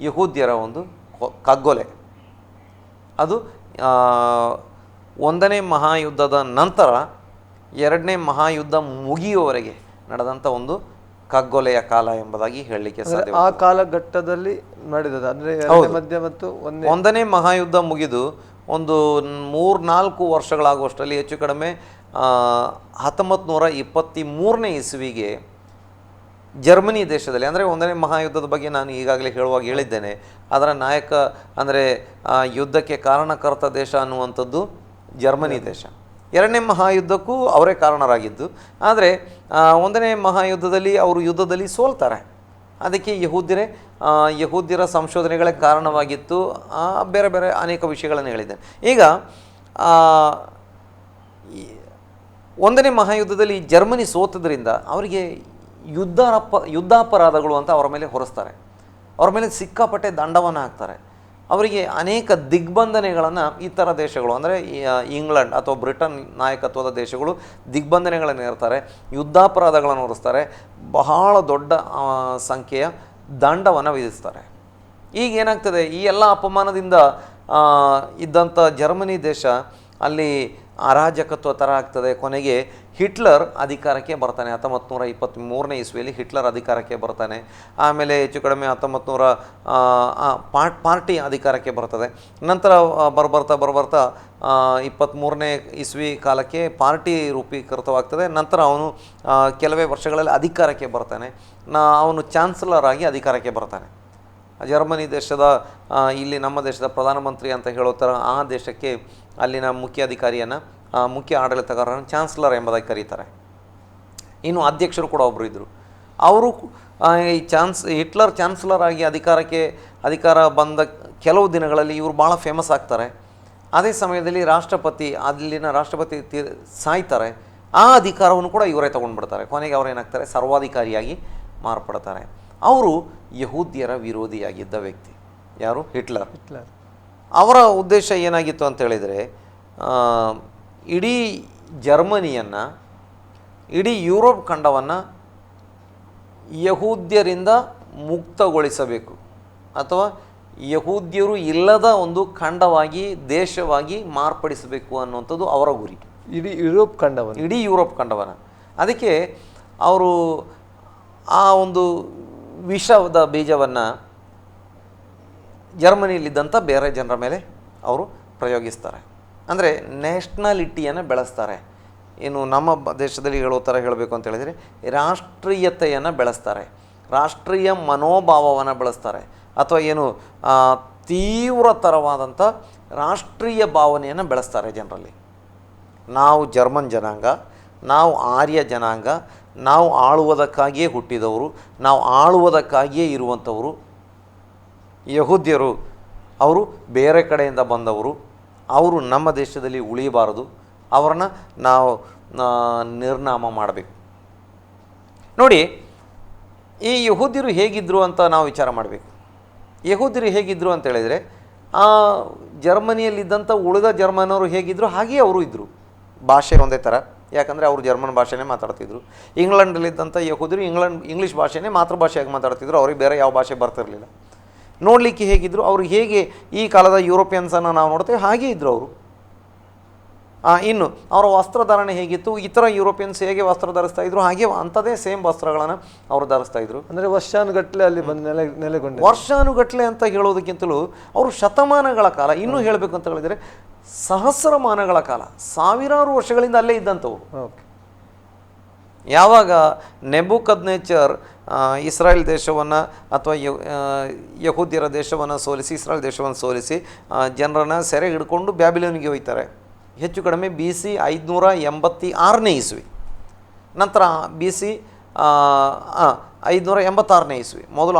ಯಹೂದ್ಯರ ಒಂದು ಕಗ್ಗೊಲೆ. ಅದು 1ನೇ ಮಹಾಯುದ್ಧದ ನಂತರ 2ನೇ ಮಹಾಯುದ್ಧ ಮುಗಿಯುವವರೆಗೆ ನಡೆದಂಥ ಒಂದು ಕಗ್ಗೊಲೆಯ ಕಾಲ ಎಂಬುದಾಗಿ ಹೇಳಲಿಕ್ಕೆ ಸಾಧ್ಯ. ಆ ಕಾಲಘಟ್ಟದಲ್ಲಿ ನಡೆದದ್ದು ಅಂದರೆ ಮಧ್ಯ ಮತ್ತು 1ನೇ ಮಹಾಯುದ್ಧ ಮುಗಿದು ಒಂದು 3-4 ವರ್ಷಗಳಾಗುವಷ್ಟರಲ್ಲಿ ಹೆಚ್ಚು ಕಡಿಮೆ 1923ನೇ ಇಸ್ವಿಗೆ ಜರ್ಮನಿ ದೇಶದಲ್ಲಿ, ಅಂದರೆ 1ನೇ ಮಹಾಯುದ್ಧದ ಬಗ್ಗೆ ನಾನು ಈಗಾಗಲೇ ಹೇಳುವಾಗ ಹೇಳಿದ್ದೇನೆ, ಅದರ ನಾಯಕ ಅಂದರೆ ಯುದ್ಧಕ್ಕೆ ಕಾರಣಕರ್ತ ದೇಶ ಅನ್ನುವಂಥದ್ದು ಜರ್ಮನಿ ದೇಶ. 2ನೇ ಮಹಾಯುದ್ಧಕ್ಕೂ ಅವರೇ ಕಾರಣರಾಗಿದ್ದು. ಆದರೆ 1ನೇ ಮಹಾಯುದ್ಧದಲ್ಲಿ ಅವರು ಯುದ್ಧದಲ್ಲಿ ಸೋಲ್ತಾರೆ. ಅದಕ್ಕೆ ಯಹೂದ್ಯರ ಸಂಶೋಧನೆಗಳೇ ಕಾರಣವಾಗಿತ್ತು. ಬೇರೆ ಬೇರೆ ಅನೇಕ ವಿಷಯಗಳನ್ನು ಹೇಳಿದ್ದೇನೆ. ಈಗ 1ನೇ ಮಹಾಯುದ್ಧದಲ್ಲಿ ಜರ್ಮನಿ ಸೋತದ್ರಿಂದ ಅವರಿಗೆ ಯುದ್ಧಾಪರಾಧಗಳು ಅಂತ ಅವರ ಮೇಲೆ ಹೊರಿಸ್ತಾರೆ. ಅವರ ಮೇಲೆ ಸಿಕ್ಕಾಪಟ್ಟೆ ದಂಡವನ್ನು ಹಾಕ್ತಾರೆ. ಅವರಿಗೆ ಅನೇಕ ದಿಗ್ಬಂಧನೆಗಳನ್ನು ಇತರ ದೇಶಗಳು ಅಂದರೆ ಇಂಗ್ಲೆಂಡ್ ಅಥವಾ ಬ್ರಿಟನ್ ನಾಯಕತ್ವದ ದೇಶಗಳು ದಿಗ್ಬಂಧನೆಗಳನ್ನು ಇರ್ತಾರೆ, ಯುದ್ಧಾಪರಾಧಗಳನ್ನು ಹೊರಿಸ್ತಾರೆ, ಬಹಳ ದೊಡ್ಡ ಸಂಖ್ಯೆಯ ದಂಡವನ್ನು ವಿಧಿಸ್ತಾರೆ. ಈಗ ಏನಾಗ್ತದೆ, ಈ ಎಲ್ಲ ಅಪಮಾನದಿಂದ ಇದ್ದಂಥ ಜರ್ಮನಿ ದೇಶ ಅಲ್ಲಿ ಅರಾಜಕತ್ವ ಥರ ಆಗ್ತದೆ. ಕೊನೆಗೆ ಹಿಟ್ಲರ್ ಅಧಿಕಾರಕ್ಕೆ ಬರ್ತಾನೆ. 1923ನೇ ಇಸ್ವಿಯಲ್ಲಿ ಹಿಟ್ಲರ್ ಅಧಿಕಾರಕ್ಕೆ ಬರ್ತಾನೆ. ಆಮೇಲೆ ಹೆಚ್ಚು ಕಡಿಮೆ 1900 ಪಾರ್ಟಿ ಅಧಿಕಾರಕ್ಕೆ ಬರ್ತದೆ. ನಂತರ ಬರ್ಬರ್ತಾ 23ನೇ ಇಸ್ವಿ ಕಾಲಕ್ಕೆ ಪಾರ್ಟಿ ರೂಪೀಕೃತವಾಗ್ತದೆ. ನಂತರ ಅವನು ಕೆಲವೇ ವರ್ಷಗಳಲ್ಲಿ ಅಧಿಕಾರಕ್ಕೆ ಬರ್ತಾನೆ. ಅವನು ಚಾನ್ಸಲರ್ ಆಗಿ ಅಧಿಕಾರಕ್ಕೆ ಬರ್ತಾನೆ. ಜರ್ಮನಿ ದೇಶದ ಇಲ್ಲಿ ನಮ್ಮ ದೇಶದ ಪ್ರಧಾನಮಂತ್ರಿ ಅಂತ ಹೇಳೋ ಥರ ಆ ದೇಶಕ್ಕೆ ಅಲ್ಲಿನ ಮುಖ್ಯ ಅಧಿಕಾರಿಯನ್ನು ಮುಖ್ಯ ಆಡಳಿತಗಾರರನ್ನು ಚಾನ್ಸಲರ್ ಎಂಬುದಾಗಿ ಕರೀತಾರೆ. ಇನ್ನು ಅಧ್ಯಕ್ಷರು ಕೂಡ ಒಬ್ಬರು ಇದ್ದರು. ಅವರು ಈ ಹಿಟ್ಲರ್ ಚಾನ್ಸಲರ್ ಆಗಿ ಅಧಿಕಾರ ಬಂದ ಕೆಲವು ದಿನಗಳಲ್ಲಿ ಇವರು ಭಾಳ ಫೇಮಸ್ ಆಗ್ತಾರೆ. ಅದೇ ಸಮಯದಲ್ಲಿ ಅಲ್ಲಿನ ರಾಷ್ಟ್ರಪತಿ ಸಾಯ್ತಾರೆ. ಆ ಅಧಿಕಾರವನ್ನು ಕೂಡ ಇವರೇ ತೊಗೊಂಡ್ಬಿಡ್ತಾರೆ. ಕೊನೆಗೆ ಅವರು ಏನಾಗ್ತಾರೆ, ಸರ್ವಾಧಿಕಾರಿಯಾಗಿ ಮಾರ್ಪಡ್ತಾರೆ. ಅವರು ಯಹೂದ್ಯರ ವಿರೋಧಿಯಾಗಿದ್ದ ವ್ಯಕ್ತಿ. ಯಾರು? ಹಿಟ್ಲರ್. ಅವರ ಉದ್ದೇಶ ಏನಾಗಿತ್ತು ಅಂತ ಹೇಳಿದರೆ, ಇಡೀ ಜರ್ಮನಿಯನ್ನು, ಇಡೀ ಯುರೋಪ್ ಖಂಡವನ್ನು ಯಹೂದ್ಯರಿಂದ ಮುಕ್ತಗೊಳಿಸಬೇಕು, ಅಥವಾ ಯಹೂದ್ಯರು ಇಲ್ಲದ ಒಂದು ಖಂಡವಾಗಿ, ದೇಶವಾಗಿ ಮಾರ್ಪಡಿಸಬೇಕು ಅನ್ನುವಂಥದ್ದು ಅವರ ಗುರಿ. ಇಡೀ ಯುರೋಪ್ ಖಂಡವನ್ನು. ಅದಕ್ಕೆ ಅವರು ಆ ಒಂದು ವಿಷದ ಬೀಜವನ್ನು ಜರ್ಮನಿಯಲ್ಲಿದ್ದಂಥ ಬೇರೆ ಜನರ ಮೇಲೆ ಅವರು ಪ್ರಯೋಗಿಸ್ತಾರೆ. ಅಂದರೆ ನ್ಯಾಷನಾಲಿಟಿಯನ್ನು ಬೆಳೆಸ್ತಾರೆ. ಇನ್ನು ನಮ್ಮ ದೇಶದಲ್ಲಿ ಹೇಳೋ ಥರ ಹೇಳಬೇಕು ಅಂತ ಹೇಳಿದರೆ ರಾಷ್ಟ್ರೀಯತೆಯನ್ನು ಬೆಳೆಸ್ತಾರೆ, ರಾಷ್ಟ್ರೀಯ ಮನೋಭಾವವನ್ನು ಬೆಳೆಸ್ತಾರೆ, ಅಥವಾ ಏನು ತೀವ್ರತರವಾದಂಥ ರಾಷ್ಟ್ರೀಯ ಭಾವನೆಯನ್ನು ಬೆಳೆಸ್ತಾರೆ ಜನರಲ್ಲಿ. ನಾವು ಜರ್ಮನ್ ಜನಾಂಗ, ನಾವು ಆರ್ಯ ಜನಾಂಗ, ನಾವು ಆಳುವುದಕ್ಕಾಗಿಯೇ ಹುಟ್ಟಿದವರು, ನಾವು ಆಳುವುದಕ್ಕಾಗಿಯೇ ಇರುವಂಥವರು. ಯಹೂದ್ಯರು ಅವರು ಬೇರೆ ಕಡೆಯಿಂದ ಬಂದವರು, ಅವರು ನಮ್ಮ ದೇಶದಲ್ಲಿ ಉಳಿಯಬಾರದು, ಅವ್ರನ್ನ ನಾವು ನಿರ್ನಾಮ ಮಾಡಬೇಕು. ನೋಡಿ, ಈ ಯಹೂದ್ಯರು ಹೇಗಿದ್ದರು ಅಂತ ನಾವು ವಿಚಾರ ಮಾಡಬೇಕು. ಯಹೂದ್ಯರು ಹೇಗಿದ್ದರು ಅಂತ ಹೇಳಿದರೆ, ಆ ಜರ್ಮನಿಯಲ್ಲಿದ್ದಂಥ ಉಳಿದ ಜರ್ಮನರು ಹೇಗಿದ್ದರು ಹಾಗೆಯೇ ಅವರು ಇದ್ದರು. ಭಾಷೆ ಒಂದೇ ಥರ, ಯಾಕಂದರೆ ಅವರು ಜರ್ಮನ್ ಭಾಷೆನೇ ಮಾತಾಡ್ತಿದ್ರು. ಇಂಗ್ಲೆಂಡಲ್ಲಿದ್ದಂಥ ಯಹೂದ್ಯರು ಇಂಗ್ಲೀಷ್ ಭಾಷೆನೇ ಮಾತೃಭಾಷೆಯಾಗಿ ಮಾತಾಡ್ತಿದ್ರು. ಅವ್ರಿಗೆ ಬೇರೆ ಯಾವ ಭಾಷೆ ಬರ್ತಿರಲಿಲ್ಲ. ನೋಡಲಿಕ್ಕೆ ಹೇಗಿದ್ದರು, ಅವರು ಹೇಗೆ ಈ ಕಾಲದ ಯುರೋಪಿಯನ್ಸನ್ನು ನಾವು ನೋಡ್ತೇವೆ ಹಾಗೇ ಇದ್ದರು ಅವರು. ಇನ್ನು ಅವರ ವಸ್ತ್ರಧಾರಣೆ ಹೇಗಿತ್ತು, ಇತರ ಯುರೋಪಿಯನ್ಸ್ ಹೇಗೆ ವಸ್ತ್ರ ಧರಿಸ್ತಾ ಇದ್ರು ಹಾಗೆ ಅಂಥದೇ ಸೇಮ್ ವಸ್ತ್ರಗಳನ್ನು ಅವರು ಧರಿಸ್ತಾ ಇದ್ರು. ಅಂದರೆ ವರ್ಷಾನುಗಟ್ಟಲೆ ಅಲ್ಲಿ ಬಂದು ನೆಲೆಗೊಂಡು, ವರ್ಷಾನುಗಟ್ಟಲೆ ಅಂತ ಹೇಳೋದಕ್ಕಿಂತಲೂ ಅವರು ಶತಮಾನಗಳ ಕಾಲ, ಇನ್ನೂ ಹೇಳಬೇಕು ಅಂತ ಹೇಳಿದರೆ ಸಹಸ್ರಮಾನಗಳ ಕಾಲ, ಸಾವಿರಾರು ವರ್ಷಗಳಿಂದ ಅಲ್ಲೇ ಇದ್ದಂಥವು. ಯಾವಾಗ ನೆಬೂಕದ್ನೆಚ್ಚರ್ ಇಸ್ರಾಯೇಲ್ ದೇಶವನ್ನು ಅಥವಾ ಯಹೂದ್ಯರ ದೇಶವನ್ನು ಸೋಲಿಸಿ, ಇಸ್ರಾಯೇಲ್ ದೇಶವನ್ನು ಸೋಲಿಸಿ ಜನರನ್ನು ಸೆರೆ ಹಿಡ್ಕೊಂಡು ಬ್ಯಾಬಿಲೋನಿಗೆ ಹೋಗ್ತಾರೆ. ಹೆಚ್ಚು ಕಡಿಮೆ BC 586ನೇ ಇಸ್ವಿ. ನಂತರ BC 586ನೇ ಇಸ್ವಿ. ಮೊದಲು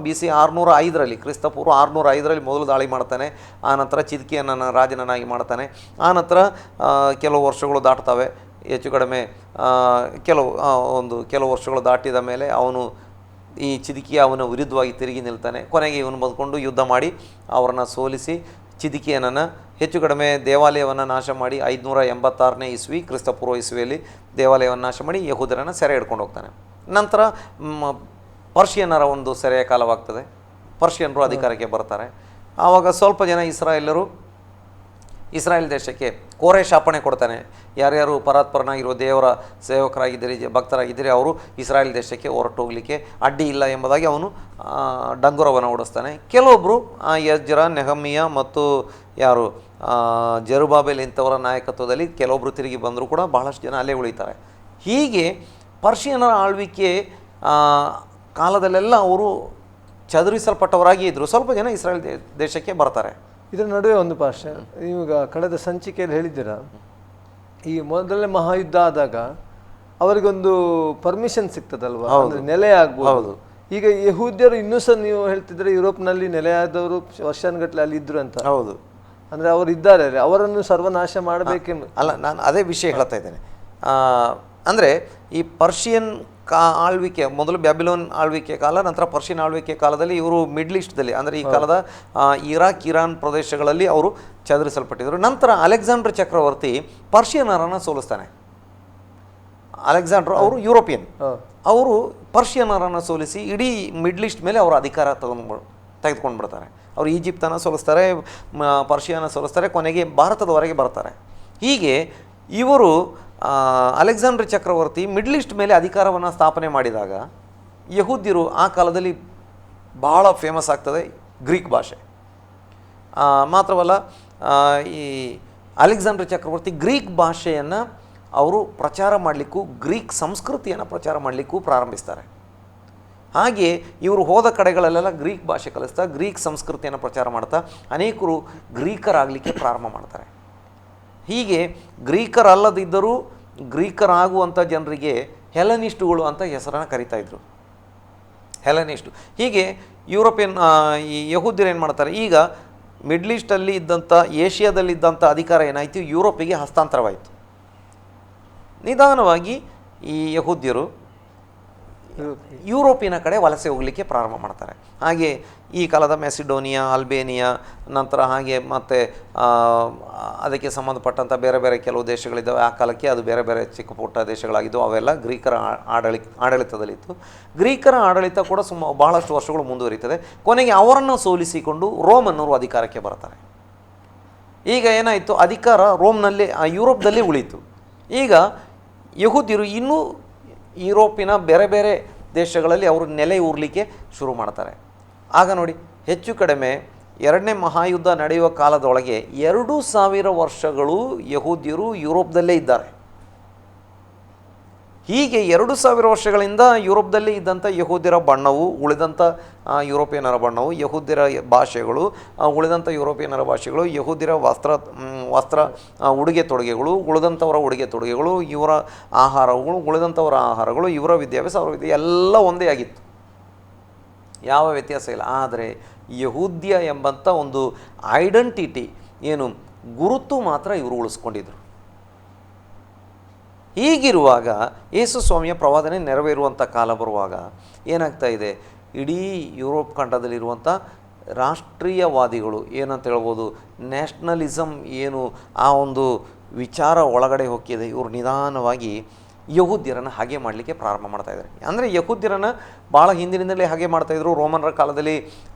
BC 605ರಲ್ಲಿ, ಕ್ರಿಸ್ತಪೂರ್ವ 605ರಲ್ಲಿ ಮೊದಲು ದಾಳಿ ಮಾಡ್ತಾನೆ. ಆನಂತರ ಚಿದ್ಕೀಯನನ್ನು ರಾಜನನ್ನಾಗಿ ಮಾಡ್ತಾನೆ. ಆನಂತರ ಕೆಲವು ವರ್ಷಗಳು ದಾಟ್ತವೆ. ಹೆಚ್ಚು ಕಡಿಮೆ ಕೆಲವು ವರ್ಷಗಳು ದಾಟಿದ ಮೇಲೆ ಅವನು ಈ ಚಿದ್ಕೀಯ ಅವನ ವಿರುದ್ಧವಾಗಿ ತಿರುಗಿ ನಿಲ್ತಾನೆ. ಕೊನೆಗೆ ಇವನು ಬದುಕೊಂಡು ಯುದ್ಧ ಮಾಡಿ ಅವರನ್ನು ಸೋಲಿಸಿ ಚಿದ್ಕೀಯನನ್ನು ಹೆಚ್ಚು ಕಡಿಮೆ ದೇವಾಲಯವನ್ನು ನಾಶ ಮಾಡಿ 586ನೇ ಇಸ್ವಿ ಕ್ರಿಸ್ತಪೂರ್ವ ಇಸ್ವಿಯಲ್ಲಿ ದೇವಾಲಯವನ್ನು ನಾಶ ಮಾಡಿ ಯಹೂದರನ್ನು ಸೆರೆ ಹಿಡ್ಕೊಂಡು ಹೋಗ್ತಾನೆ. ನಂತರ ಪರ್ಷಿಯನ್ನರ ಒಂದು ಸೆರೆಯ ಕಾಲವಾಗ್ತದೆ. ಪರ್ಷಿಯನ್ನರು ಅಧಿಕಾರಕ್ಕೆ ಬರ್ತಾರೆ. ಆವಾಗ ಸ್ವಲ್ಪ ಜನ ಇಸ್ರಾಯೇಲ್ ದೇಶಕ್ಕೆ ಕೋರೆ ಶಾಪಣೆ ಕೊಡ್ತಾನೆ. ಯಾರ್ಯಾರು ಪರಾತ್ಪರನಾಗಿರುವ ದೇವರ ಸೇವಕರಾಗಿದ್ದೀರಿ, ಭಕ್ತರಾಗಿದ್ದೀರಿ, ಅವರು ಇಸ್ರಾಯೇಲ್ ದೇಶಕ್ಕೆ ಹೊರಟೋಗಲಿಕ್ಕೆ ಅಡ್ಡಿ ಇಲ್ಲ ಎಂಬುದಾಗಿ ಅವನು ಡಂಗುರವನ್ನು ಓಡಿಸ್ತಾನೆ. ಕೆಲವೊಬ್ಬರು ಎಜ್ರ, ನೆಹಮಿಯ ಮತ್ತು ಜೆರುಬಾಬೆಲ್ ಇಂಥವರ ನಾಯಕತ್ವದಲ್ಲಿ ಕೆಲವೊಬ್ಬರು ತಿರುಗಿ ಬಂದರೂ ಕೂಡ ಬಹಳಷ್ಟು ಜನ ಅಲ್ಲೇ ಉಳಿತಾರೆ. ಹೀಗೆ ಪರ್ಷಿಯನ್ನರ ಆಳ್ವಿಕೆ ಕಾಲದಲ್ಲೆಲ್ಲ ಅವರು ಚದುರಿಸಲ್ಪಟ್ಟವರಾಗಿ ಇದ್ದರು. ಸ್ವಲ್ಪ ಜನ ಇಸ್ರಾಯೇಲ್ ದೇಶಕ್ಕೆ ಬರ್ತಾರೆ. ಇದರ ನಡುವೆ ಒಂದು ಪಾರ್ಶ್ವ, ನೀವೀಗ ಕಳೆದ ಸಂಚಿಕೆಯಲ್ಲಿ ಹೇಳಿದ್ದೀರಾ, ಈ ಮೊದಲನೇ ಮಹಾಯುದ್ಧ ಆದಾಗ ಅವರಿಗೊಂದು ಪರ್ಮಿಷನ್ ಸಿಗ್ತದಲ್ವಾ, ನೆಲೆ ಆಗ್ಬೋದು. ಈಗ ಯಹೂದ್ಯರು ಇನ್ನೂ ಸಹ ನೀವು ಹೇಳ್ತಿದ್ರೆ ಯುರೋಪ್ನಲ್ಲಿ ನೆಲೆಯಾದವರು ವರ್ಷಾನುಗಟ್ಟಲೆ ಅಲ್ಲಿ ಇದ್ರು ಅಂತ. ಹೌದು, ಅಂದರೆ ಅವರು ಇದ್ದಾರೆ, ಅವರನ್ನು ಸರ್ವನಾಶ ಮಾಡಬೇಕೆಂದು ಅಲ್ಲ, ನಾನು ಅದೇ ವಿಷಯ ಹೇಳ್ತಾ ಇದ್ದೇನೆ. ಅಂದರೆ ಈ ಪರ್ಷಿಯನ್ ಆಳ್ವಿಕೆ, ಮೊದಲು ಬ್ಯಾಬಿಲೋನ್ ಆಳ್ವಿಕೆ ಕಾಲ, ನಂತರ ಪರ್ಷಿಯನ್ ಆಳ್ವಿಕೆ ಕಾಲದಲ್ಲಿ ಇವರು ಮಿಡ್ಲ್ ಈಸ್ಟ್ದಲ್ಲಿ, ಅಂದರೆ ಈ ಕಾಲದ ಇರಾಕ್, ಇರಾನ್ ಪ್ರದೇಶಗಳಲ್ಲಿ ಅವರು ಚದುರಿಸಲ್ಪಟ್ಟಿದ್ದರು. ನಂತರ ಅಲೆಕ್ಸಾಂಡರ್ ಚಕ್ರವರ್ತಿ ಪರ್ಷಿಯನರನ್ನು ಸೋಲಿಸ್ತಾನೆ. ಅಲೆಕ್ಸಾಂಡರ್ ಅವರು ಯುರೋಪಿಯನ್, ಅವರು ಪರ್ಷಿಯನರನ್ನು ಸೋಲಿಸಿ ಇಡೀ ಮಿಡ್ಲ್ ಈಸ್ಟ್ ಮೇಲೆ ಅವರ ಅಧಿಕಾರ ತೆಗೆದುಕೊಂಡು ಬಿಡ್ತಾರೆ. ಅವರು ಈಜಿಪ್ತನ್ನು ಸೋಲಿಸ್ತಾರೆ, ಪರ್ಷಿಯನ ಸೋಲಿಸ್ತಾರೆ, ಕೊನೆಗೆ ಭಾರತದವರೆಗೆ ಬರ್ತಾರೆ. ಹೀಗೆ ಇವರು ಅಲೆಕ್ಸಾಂಡರ್ ಚಕ್ರವರ್ತಿ ಮಿಡ್ಲ್ ಈಸ್ಟ್ ಮೇಲೆ ಅಧಿಕಾರವನ್ನು ಸ್ಥಾಪನೆ ಮಾಡಿದಾಗ ಯಹೂದ್ಯರು ಆ ಕಾಲದಲ್ಲಿ ಬಹಳ ಫೇಮಸ್ ಆಗ್ತದೆ ಗ್ರೀಕ್ ಭಾಷೆ. ಮಾತ್ರವಲ್ಲ, ಈ ಅಲೆಕ್ಸಾಂಡರ್ ಚಕ್ರವರ್ತಿ ಗ್ರೀಕ್ ಭಾಷೆಯನ್ನು ಅವರು ಪ್ರಚಾರ ಮಾಡಲಿಕ್ಕೂ ಗ್ರೀಕ್ ಸಂಸ್ಕೃತಿಯನ್ನು ಪ್ರಚಾರ ಮಾಡಲಿಕ್ಕೂ ಪ್ರಾರಂಭಿಸ್ತಾರೆ. ಹಾಗೆ ಇವರು ಹೋದ ಕಡೆಗಳಲ್ಲೆಲ್ಲ ಗ್ರೀಕ್ ಭಾಷೆ ಕಲಿಸ್ತಾ ಗ್ರೀಕ್ ಸಂಸ್ಕೃತಿಯನ್ನು ಪ್ರಚಾರ ಮಾಡ್ತಾ ಅನೇಕರು ಗ್ರೀಕರಾಗಲಿಕ್ಕೆ ಪ್ರಾರಂಭ ಮಾಡ್ತಾರೆ. ಹೀಗೆ ಗ್ರೀಕರಲ್ಲದಿದ್ದರೂ ಗ್ರೀಕರಾಗುವಂಥ ಜನರಿಗೆ ಹೆಲನಿಸ್ಟುಗಳು ಅಂತ ಹೆಸರನ್ನು ಕರಿತಾ ಇದ್ರು, ಹೆಲನಿಸ್ಟು. ಹೀಗೆ ಯುರೋಪಿಯನ್ ಈ ಯಹೂದ್ಯರು ಏನು ಮಾಡ್ತಾರೆ, ಈಗ ಮಿಡ್ಲ್ ಈಸ್ಟಲ್ಲಿ ಇದ್ದಂಥ ಏಷ್ಯಾದಲ್ಲಿದ್ದಂಥ ಅಧಿಕಾರ ಏನಾಯಿತು, ಯುರೋಪಿಗೆ ಹಸ್ತಾಂತರವಾಯಿತು. ನಿಧಾನವಾಗಿ ಈ ಯಹೂದ್ಯರು ಯುರೋಪಿನ ಕಡೆ ವಲಸೆ ಹೋಗಲಿಕ್ಕೆ ಪ್ರಾರಂಭ ಮಾಡ್ತಾರೆ. ಹಾಗೆ ಈ ಕಾಲದ ಮೆಸಿಡೋನಿಯಾ, ಅಲ್ಬೇನಿಯಾ, ನಂತರ ಹಾಗೆ ಮತ್ತು ಅದಕ್ಕೆ ಸಂಬಂಧಪಟ್ಟಂಥ ಬೇರೆ ಬೇರೆ ಕೆಲವು ದೇಶಗಳಿದ್ದಾವೆ. ಆ ಕಾಲಕ್ಕೆ ಅದು ಬೇರೆ ಬೇರೆ ಚಿಕ್ಕ ಪುಟ್ಟ ದೇಶಗಳಾಗಿದ್ದವು. ಅವೆಲ್ಲ ಗ್ರೀಕರ ಆಡಳಿತದಲ್ಲಿತ್ತು. ಗ್ರೀಕರ ಆಡಳಿತ ಕೂಡ ಬಹಳಷ್ಟು ವರ್ಷಗಳು ಮುಂದುವರಿತದೆ. ಕೊನೆಗೆ ಅವರನ್ನು ಸೋಲಿಸಿಕೊಂಡು ರೋಮನ್ನರು ಅಧಿಕಾರಕ್ಕೆ ಬರ್ತಾರೆ. ಈಗ ಏನಾಯಿತು, ಅಧಿಕಾರ ರೋಮ್ನಲ್ಲಿ ಯುರೋಪ್ದಲ್ಲಿ ಉಳಿತು. ಈಗ ಯಹೂದ್ಯರು ಇನ್ನೂ ಯುರೋಪಿನ ಬೇರೆ ಬೇರೆ ದೇಶಗಳಲ್ಲಿ ಅವರು ನೆಲೆ ಊರಲಿಕ್ಕೆ ಶುರು ಮಾಡ್ತಾರೆ. ಆಗ ನೋಡಿ, ಹೆಚ್ಚು ಕಡಿಮೆ ಎರಡನೇ ಮಹಾಯುದ್ಧ ನಡೆಯುವ ಕಾಲದೊಳಗೆ 2000 ವರ್ಷಗಳು ಯಹೂದ್ಯರು ಯುರೋಪ್ದಲ್ಲೇ ಇದ್ದಾರೆ. ಹೀಗೆ 2000 ವರ್ಷಗಳಿಂದ ಯುರೋಪ್ದಲ್ಲಿ ಇದ್ದಂಥ ಯಹೂದ್ಯರ ಬಣ್ಣವು, ಉಳಿದಂಥ ಯುರೋಪಿಯನ್ನರ ಬಣ್ಣವು, ಯಹೂದ್ಯರ ಭಾಷೆಗಳು, ಉಳಿದಂಥ ಯುರೋಪಿಯನ್ನರ ಭಾಷೆಗಳು, ಯಹೂದ್ಯರ ವಸ್ತ್ರ ಉಡುಗೆ ತೊಡುಗೆಗಳು, ಉಳಿದಂಥವರ ಉಡುಗೆ ತೊಡುಗೆಗಳು, ಇವರ ಆಹಾರಗಳು, ಉಳಿದಂಥವರ ಆಹಾರಗಳು, ಇವರ ವಿದ್ಯಾಭ್ಯಾಸ, ಅವರ ಎಲ್ಲ ಒಂದೇ ಆಗಿತ್ತು, ಯಾವ ವ್ಯತ್ಯಾಸ ಇಲ್ಲ. ಆದರೆ ಯಹೂದ್ಯ ಎಂಬಂಥ ಒಂದು ಐಡೆಂಟಿಟಿ ಏನು, ಗುರುತು ಮಾತ್ರ ಇವರು ಉಳಿಸ್ಕೊಂಡಿದ್ರು. ಹೀಗಿರುವಾಗ ಯೇಸು ಸ್ವಾಮಿಯ ಪ್ರವಾದನೆ ನೆರವೇರುವಂಥ ಕಾಲ ಬರುವಾಗ ಏನಾಗ್ತಾ ಇದೆ, ಇಡೀ ಯುರೋಪ್ ಖಂಡದಲ್ಲಿರುವಂಥ ರಾಷ್ಟ್ರೀಯವಾದಿಗಳು ಏನಂತ ಹೇಳ್ಬೋದು, ನ್ಯಾಷನಲಿಸಮ್ ಏನು ಆ ಒಂದು ವಿಚಾರ ಒಳಗಡೆ ಹೋಗಿದೆ, ಇವರು ನಿಧಾನವಾಗಿ ಯಹೂದ್ಯರನ್ನು ಹಾಗೆ ಮಾಡಲಿಕ್ಕೆ ಪ್ರಾರಂಭ ಮಾಡ್ತಾಯಿದ್ದಾರೆ. ಅಂದರೆ ಯಹೂದ್ಯರನ್ನು ಭಾಳ ಹಿಂದಿನಿಂದಲೇ ಹಾಗೆ ಮಾಡ್ತಾಯಿದ್ರು. ರೋಮನರ ಕಾಲದಲ್ಲಿ